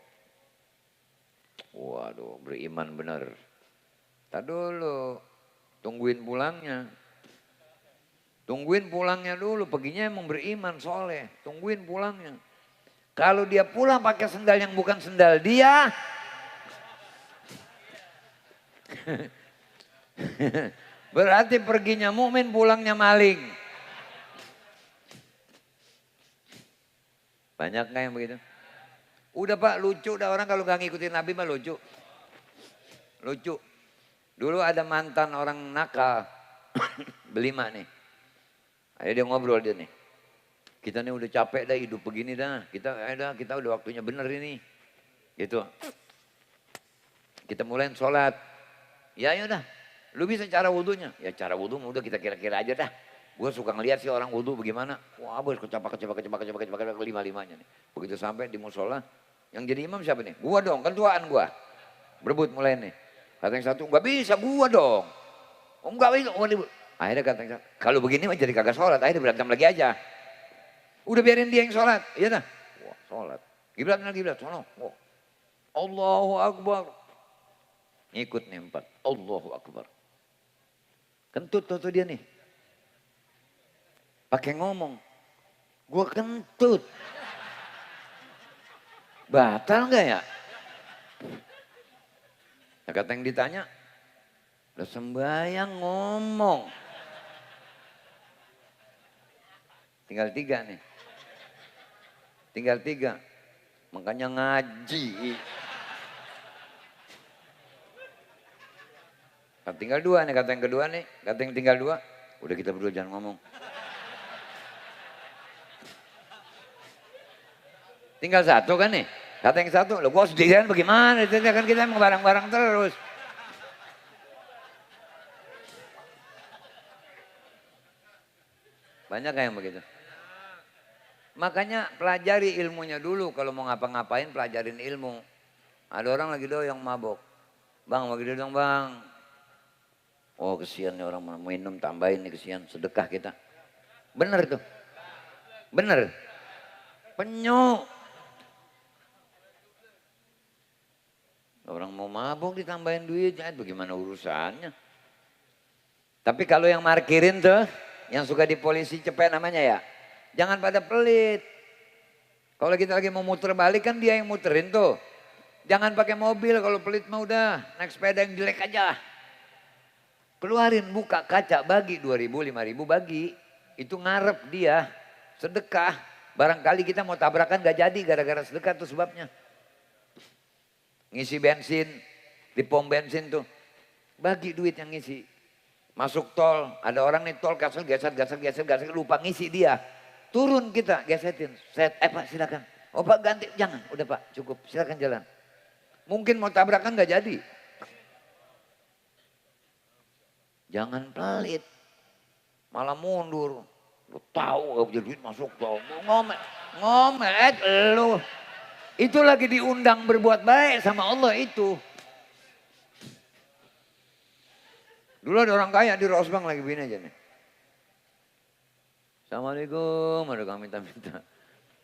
Waduh, beriman benar. Tak dulu, tungguin pulangnya. Tungguin pulangnya dulu, perginya emang beriman, soleh. Tungguin pulangnya. Kalau dia pulang pakai sendal yang bukan sendal dia. Berarti perginya mukmin, pulangnya maling. Banyak nggak yang begitu? Udah Pak, lucu dah orang kalau nggak ngikutin Nabi mah lucu. Lucu. Dulu ada mantan orang nakal. Belima nih. Ayo dia ngobrol dia nih. Kita nih udah capek dah hidup begini dah. Kita udah waktunya bener ini. Gitu. Kita mulai sholat. Ya dah. Lu bisa cara wudhunya? Ya cara wudhu udah kita kira-kira aja dah. Gue suka ngeliat sih orang wudhu bagaimana. Wah bos kecapak lima-limanya nih. Begitu sampai di musola. Yang jadi imam siapa nih? Gua dong, kan tuaan gua. Berebut mulai nih. Kata yang satu, enggak bisa gua dong. Oh enggak bisa. Akhirnya kata yang satu, kalau begini mah jadi kagak sholat. Akhirnya berantem lagi aja. Udah biarin dia yang sholat. Iya dah. Wah sholat. Giblat. Sono. Wah. Allahu Akbar. Ngikut nih 4. Allahu Akbar. Kentut tuh dia nih. Pakai ngomong, gue kentut. Batal nggak ya? Nah, kata yang ditanya, udah sembahyang ngomong. Tinggal 3 nih. Tinggal 3. Makanya ngaji. Nah, tinggal 2 nih, kata yang kedua nih. Kata yang tinggal 2, udah kita berdua jangan ngomong. Tinggal 1 kan nih. Kata yang 1, lo gua sendirian bagaimana? Itu kan kita emang bareng-bareng terus. Banyak yang begitu. Makanya pelajari ilmunya dulu. Kalau mau ngapa-ngapain pelajarin ilmu. Ada orang lagi doyong mabok. Bang, bagi dong bang. Oh kesian nih orang mau minum, tambahin nih kesian. Sedekah kita. Bener tuh. Bener. Penyok. Orang mau mabok ditambahin duit, bagaimana urusannya? Tapi kalau yang markirin tuh, yang suka di polisi cepet namanya ya, jangan pada pelit. Kalau kita lagi mau muter balik kan dia yang muterin tuh. Jangan pakai mobil, kalau pelit mah udah naik sepeda yang jelek aja. Keluarin, buka kaca, bagi 2.000, 5.000 bagi. Itu ngarep dia, sedekah. Barangkali kita mau tabrakan gak jadi gara-gara sedekah tuh sebabnya. Ngisi bensin, di pom bensin tuh. Bagi duit yang ngisi. Masuk tol, ada orang nih tol geser, lupa ngisi dia. Turun kita, gesetin. Pak silakan. Oh Pak ganti, jangan. Udah Pak, cukup. Silakan jalan. Mungkin mau tabrakan gak jadi. Jangan pelit. Malah mundur. Lu tahu gak punya duit masuk tol. Ngomet lu. Itu lagi diundang berbuat baik sama Allah itu. Dulu ada orang kaya di Rosbang lagi begini aja nih. Assalamualaikum, ada kami minta-minta.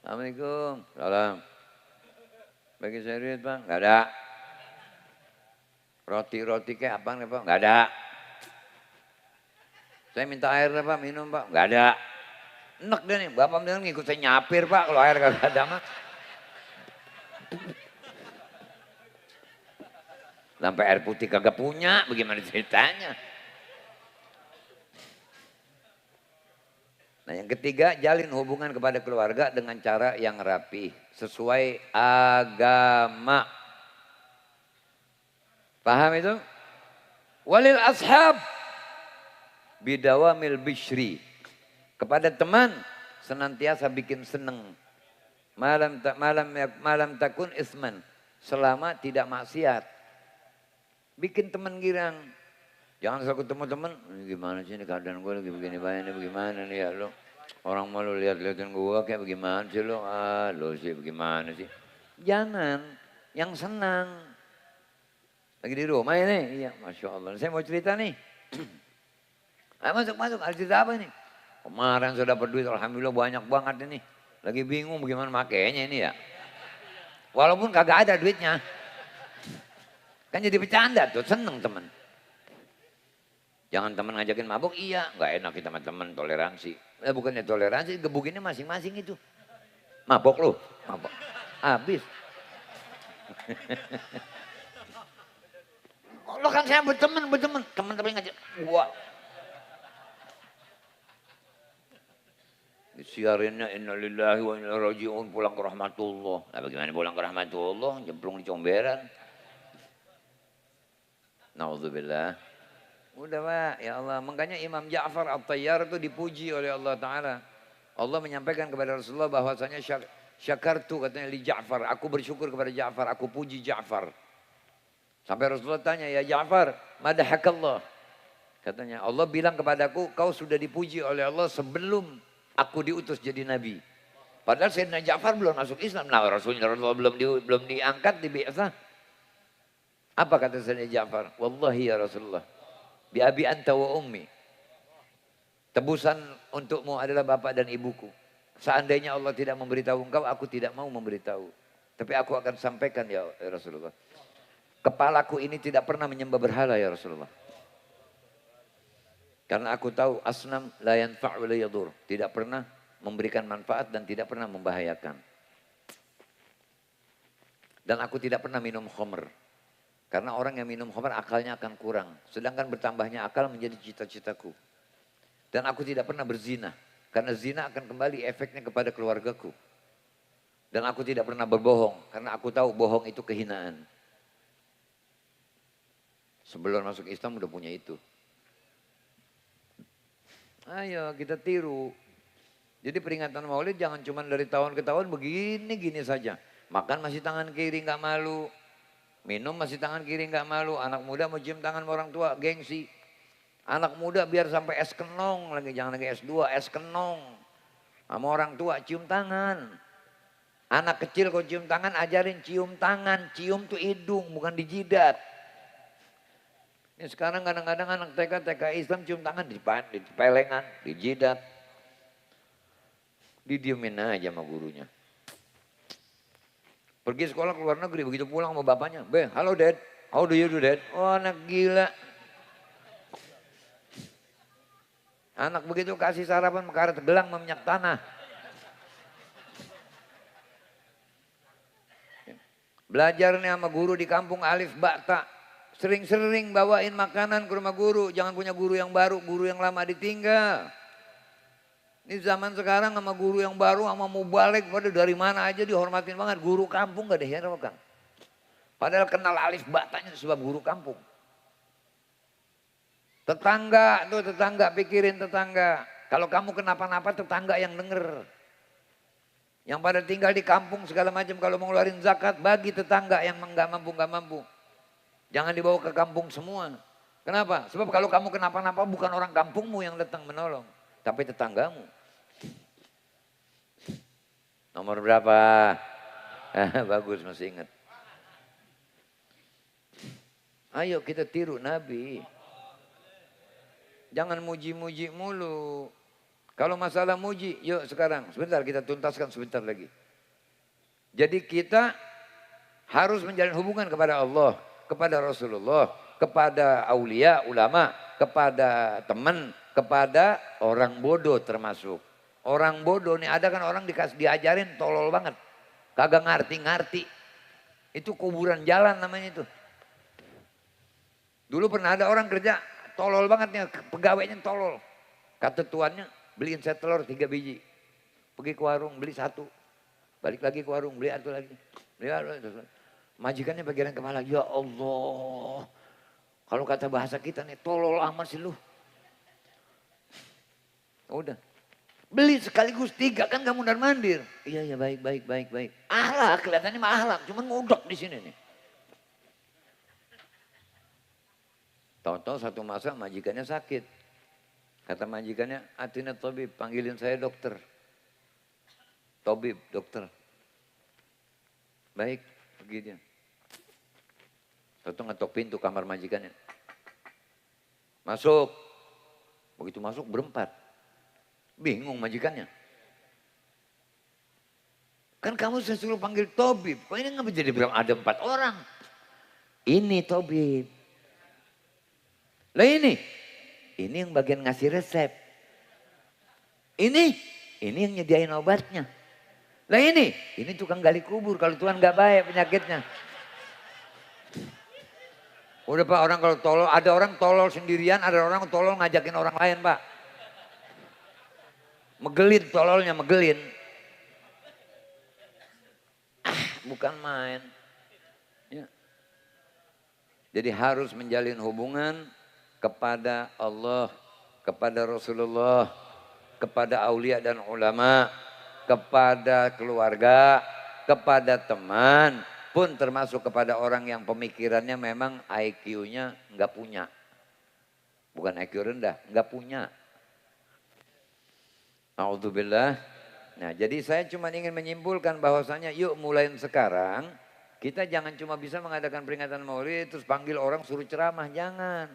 Assalamualaikum, salam. Bagi saya duit Pak, nggak ada. Roti kayak apa nih Pak, nggak ada. Saya minta air Pak, minum Pak, nggak ada. Enak deh nih, Bapak bilang ngikut saya nyapir Pak, kalau air kagak ada mah. Sampai air putih kagak punya, bagaimana ceritanya? Nah yang ketiga, jalin hubungan kepada keluarga dengan cara yang rapi, sesuai agama. Paham itu? Walil ashab bidawamil bishri. Kepada teman senantiasa bikin seneng. Malam takun isman, selama tidak maksiat. Bikin teman girang. Jangan selalu ketemu teman, gimana sih ini keadaan gue lagi begini banyak, bagaimana nih ya lo. Orang malu lihat-lihatin gue kayak bagaimana sih lo. Lo sih bagaimana sih. Jangan, yang senang. Lagi di rumah ini, iya Masya Allah. Saya mau cerita nih. Masuk, ada cerita apa nih? Kemarin sudah dapat duit, alhamdulillah banyak banget ini. Lagi bingung bagaimana makainya ini ya. Walaupun kagak ada duitnya. Kan jadi bercanda tuh, seneng teman. Jangan teman ngajakin mabuk, iya. Nggak enak kita sama teman, toleransi. Bukannya toleransi, gebukinnya masing-masing itu. Mabok lu, mabok. Habis. Lo kan saya berteman. Teman-teman ngajak. Wah. Siarinnya innalillahi wa inna ilaihi raji'un, pulang ke rahmatullah. Nah bagaimana pulang ke rahmatullah? Jemplung di comberan. Na'udzubillah. Udah Pak, ya Allah. Makanya Imam Ja'far At-Tayyar itu dipuji oleh Allah Ta'ala. Allah menyampaikan kepada Rasulullah bahwasanya syakartu katanya li Ja'far. Aku bersyukur kepada Ja'far, aku puji Ja'far. Sampai Rasulullah tanya, ya Ja'far, madahakallah. Katanya, Allah bilang kepadaku, kau sudah dipuji oleh Allah sebelum aku diutus jadi Nabi. Padahal Sayyidina Ja'far belum masuk Islam. Nah Rasulullah belum diangkat, dibi'atsah. Apa kata Sayyidina Ja'far? Wallahi ya Rasulullah. Bi abi anta wa ummi. Tebusan untukmu adalah bapak dan ibuku. Seandainya Allah tidak memberitahu engkau, aku tidak mau memberitahu. Tapi aku akan sampaikan ya Rasulullah. Kepalaku ini tidak pernah menyembah berhala ya Rasulullah. Karena aku tahu asnam la yanfa' wa la yadur. Tidak pernah memberikan manfaat dan tidak pernah membahayakan. Dan aku tidak pernah minum khamr. Karena orang yang minum khamr akalnya akan kurang. Sedangkan bertambahnya akal menjadi cita-citaku. Dan aku tidak pernah berzina. Karena zina akan kembali efeknya kepada keluargaku. Dan aku tidak pernah berbohong. Karena aku tahu bohong itu kehinaan. Sebelum masuk Islam udah punya itu. Ayo kita tiru. Jadi peringatan Maulid jangan cuma dari tahun ke tahun begini-gini saja. Makan masih tangan kiri nggak malu. Minum masih tangan kiri nggak malu. Anak muda mau cium tangan orang tua, gengsi. Anak muda biar sampai es kenong lagi, jangan lagi S2, es kenong. Sama orang tua cium tangan. Anak kecil kalau cium tangan ajarin cium tangan. Cium tuh hidung bukan di jidat. Ini sekarang kadang-kadang anak TK Islam cium tangan di pelengan, di jidat. Didiemin aja sama gurunya. Pergi sekolah ke luar negeri, begitu pulang sama bapaknya. Halo dad, how do you do dad? Oh anak gila. Anak begitu kasih sarapan mekaret gelang minyak tanah. Belajar nih sama guru di kampung alif bakta. Sering-sering bawain makanan ke rumah guru. Jangan punya guru yang baru, guru yang lama ditinggal. Ini zaman sekarang sama guru yang baru sama mubalek. Pada dari mana aja dihormatin banget. Guru kampung gak dihiraukan. Padahal kenal alif baktanya sebab guru kampung. Tetangga tuh tetangga pikirin tetangga. Kalau kamu kenapa-napa tetangga yang denger. Yang pada tinggal di kampung segala macam kalau mau ngeluarin zakat bagi tetangga yang nggak mampu. Jangan dibawa ke kampung semua. Kenapa? Sebab kalau kamu kenapa-napa bukan orang kampungmu yang datang menolong, tapi tetanggamu. Nomor berapa? Bagus masih ingat. Ayo kita tiru Nabi. Jangan muji-muji mulu. Kalau masalah muji, yuk sekarang. Sebentar kita tuntaskan sebentar lagi. Jadi kita harus menjalin hubungan kepada Allah, kepada Rasulullah, kepada aulia, ulama, kepada teman, kepada orang bodoh termasuk. Orang bodoh nih ada kan orang diajarin tolol banget. Kagak ngerti-ngerti. Itu kuburan jalan namanya itu. Dulu pernah ada orang kerja tolol banget nih, pegawainya tolol. Kata tuannya, beliin saya telur 3 biji. Pergi ke warung, beli 1. Balik lagi ke warung, beli 1 lagi. Majikannya bagian kepala, ya Allah. Kalau kata bahasa kita nih, tolol amat sih lu. Udah. Beli sekaligus 3, kan gak mundar-mandir. Iya, baik. Ahlak, kelihatannya mah ahlak, cuman ngudok di sini nih. Tahu-tahu satu masa majikannya sakit. Kata majikannya, atina tabib, panggilin saya dokter. Tabib, dokter. Baik, pergi dia. Tahu-tahu ngetok pintu kamar majikannya. Masuk. Begitu masuk berempat. Bingung majikannya. Kan kamu saya suruh panggil tabib. Kok ini nggak jadi berapa? Ada 4 orang. Ini tabib. Lah ini yang bagian ngasih resep. Ini yang nyediain obatnya. Lah ini tukang gali kubur kalau Tuhan nggak baik penyakitnya. Udah Pak, orang kalau tolol, ada orang tolol sendirian, ada orang tolol ngajakin orang lain Pak. Megelin tololnya, megelin. Bukan main. Ya. Jadi harus menjalin hubungan kepada Allah, kepada Rasulullah, kepada aulia dan ulama, kepada keluarga, kepada teman, pun termasuk kepada orang yang pemikirannya memang IQ-nya enggak punya. Bukan IQ rendah, enggak punya. A'udzubillah. Nah, jadi saya cuma ingin menyimpulkan bahwasanya yuk mulai sekarang kita jangan cuma bisa mengadakan peringatan Maulid terus panggil orang suruh ceramah, jangan.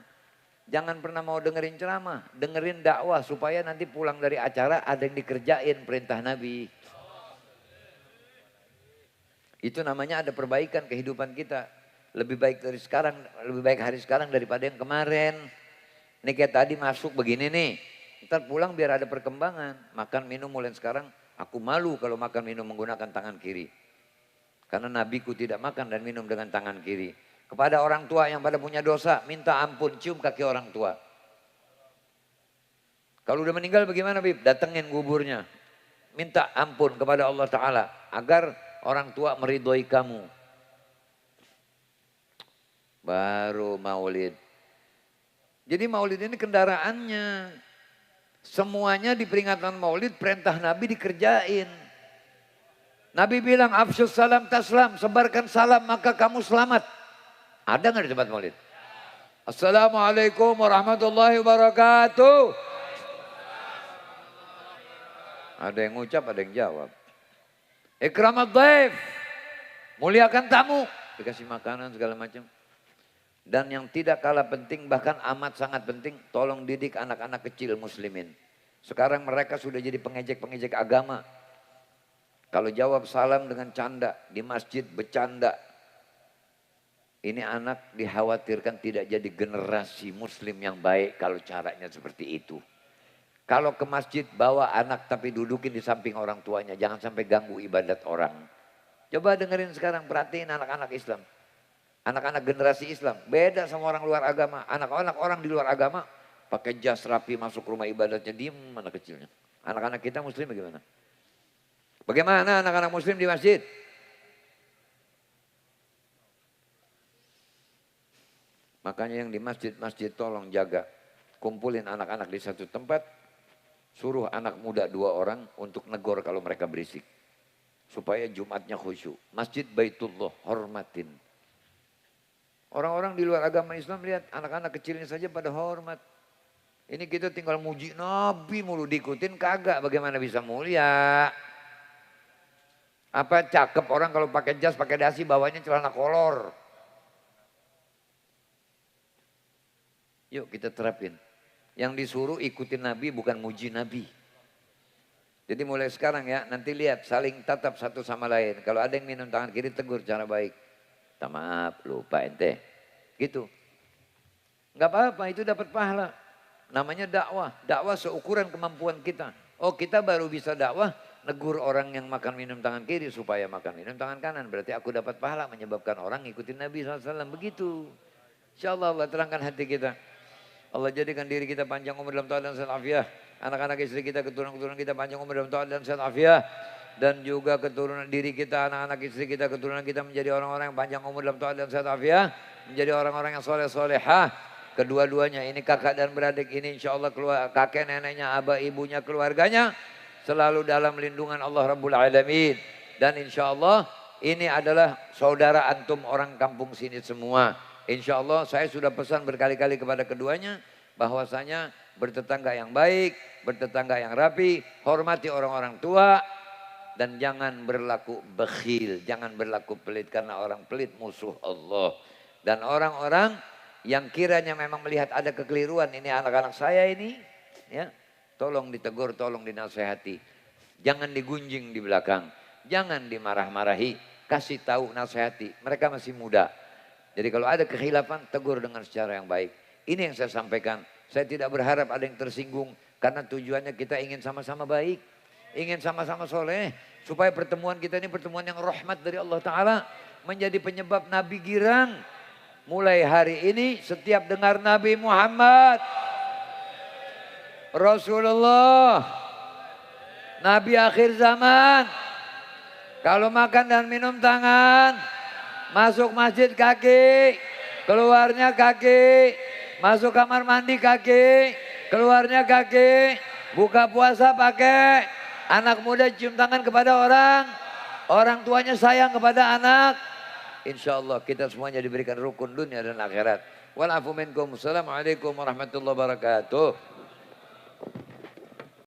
Jangan pernah mau dengerin ceramah, dengerin dakwah supaya nanti pulang dari acara ada yang dikerjain perintah Nabi. Itu namanya ada perbaikan kehidupan kita. Lebih baik dari sekarang, lebih baik hari sekarang daripada yang kemarin. Ini kayak tadi masuk begini nih, ntar pulang biar ada perkembangan. Makan minum mulai sekarang, aku malu kalau makan minum menggunakan tangan kiri. Karena nabiku tidak makan dan minum dengan tangan kiri. Kepada orang tua yang pada punya dosa, minta ampun, cium kaki orang tua. Kalau udah meninggal bagaimana Bib? Datengin kuburnya. Minta ampun kepada Allah Ta'ala. Agar orang tua meridhoi kamu. Baru maulid. Jadi maulid ini kendaraannya. Semuanya di peringatan maulid, perintah Nabi dikerjain. Nabi bilang, afsyus salam taslam, sebarkan salam maka kamu selamat. Ada nggak di tempat maulid? Assalamualaikum warahmatullahi wabarakatuh. Ada yang ngucap, ada yang jawab. Ikramad dhaif. Muliakan tamu. Dikasih makanan segala macam. Dan yang tidak kalah penting, bahkan amat sangat penting, tolong didik anak-anak kecil muslimin. Sekarang mereka sudah jadi pengejek-pengejek agama. Kalau jawab salam dengan canda, di masjid bercanda. Ini anak dikhawatirkan tidak jadi generasi muslim yang baik kalau caranya seperti itu. Kalau ke masjid bawa anak tapi dudukin di samping orang tuanya. Jangan sampai ganggu ibadat orang. Coba dengerin sekarang, perhatiin anak-anak Islam. Anak-anak generasi Islam. Beda sama orang luar agama. Anak-anak orang di luar agama pakai jas rapi masuk rumah ibadatnya. Diem anak kecilnya. Anak-anak kita muslim bagaimana? Bagaimana anak-anak muslim di masjid? Makanya yang di masjid-masjid tolong jaga. Kumpulin anak-anak di satu tempat. Suruh anak muda 2 orang untuk negor kalau mereka berisik. Supaya Jumatnya khusyuk. Masjid Baitullah, hormatin. Orang-orang di luar agama Islam lihat anak-anak kecilnya saja pada hormat. Ini kita tinggal muji Nabi mulu diikutin kagak. Bagaimana bisa mulia? Apa cakep orang kalau pakai jas, pakai dasi, bawahnya celana kolor. Yuk kita terapin. Yang disuruh ikutin Nabi bukan muji Nabi. Jadi mulai sekarang ya, nanti lihat saling tatap satu sama lain. Kalau ada yang minum tangan kiri tegur cara baik. Minta maaf, lupa ente. Gitu. Enggak apa-apa, itu dapat pahala. Namanya dakwah. Dakwah seukuran kemampuan kita. Oh, kita baru bisa dakwah, negur orang yang makan minum tangan kiri supaya makan minum tangan kanan. Berarti aku dapat pahala menyebabkan orang ngikutin Nabi SAW. Begitu. InsyaAllah Allah terangkan hati kita. Allah jadikan diri kita panjang umur dalam taat dan sehat afiah. Anak-anak istri kita, keturunan-keturunan kita panjang umur dalam taat dan sehat afiah. Dan juga keturunan diri kita, anak-anak istri kita, keturunan kita menjadi orang-orang yang panjang umur dalam taat dan sehat afiah. Menjadi orang-orang yang soleh-solehah. Kedua-duanya, ini kakak dan beradik ini insya Allah kakek neneknya, abah ibunya, keluarganya. Selalu dalam lindungan Allah Rabbul Alamin. Dan insya Allah ini adalah saudara antum orang kampung sini semua. Insya Allah saya sudah pesan berkali-kali kepada keduanya. Bahwasanya bertetangga yang baik, bertetangga yang rapi, hormati orang-orang tua. Dan jangan berlaku bakhil, jangan berlaku pelit. Karena orang pelit musuh Allah. Dan orang-orang yang kiranya memang melihat ada kekeliruan. Ini anak-anak saya ini. Ya, tolong ditegur, tolong dinasehati. Jangan digunjing di belakang. Jangan dimarah-marahi. Kasih tahu, nasihati. Mereka masih muda. Jadi kalau ada kekhilafan, tegur dengan secara yang baik. Ini yang saya sampaikan. Saya tidak berharap ada yang tersinggung. Karena tujuannya kita ingin sama-sama baik. Ingin sama-sama soleh. Supaya pertemuan kita ini pertemuan yang rahmat dari Allah Ta'ala. Menjadi penyebab Nabi girang. Mulai hari ini setiap dengar Nabi Muhammad. Rasulullah. Nabi akhir zaman. Kalau makan dan minum tangan. Masuk masjid kaki, keluarnya kaki, masuk kamar mandi kaki, keluarnya kaki, buka puasa pakai, anak muda cium tangan kepada orang tuanya sayang kepada anak. Insya Allah kita semuanya diberikan rukun dunia dan akhirat. Wal afu minkum. Assalamualaikum warahmatullahi wabarakatuh.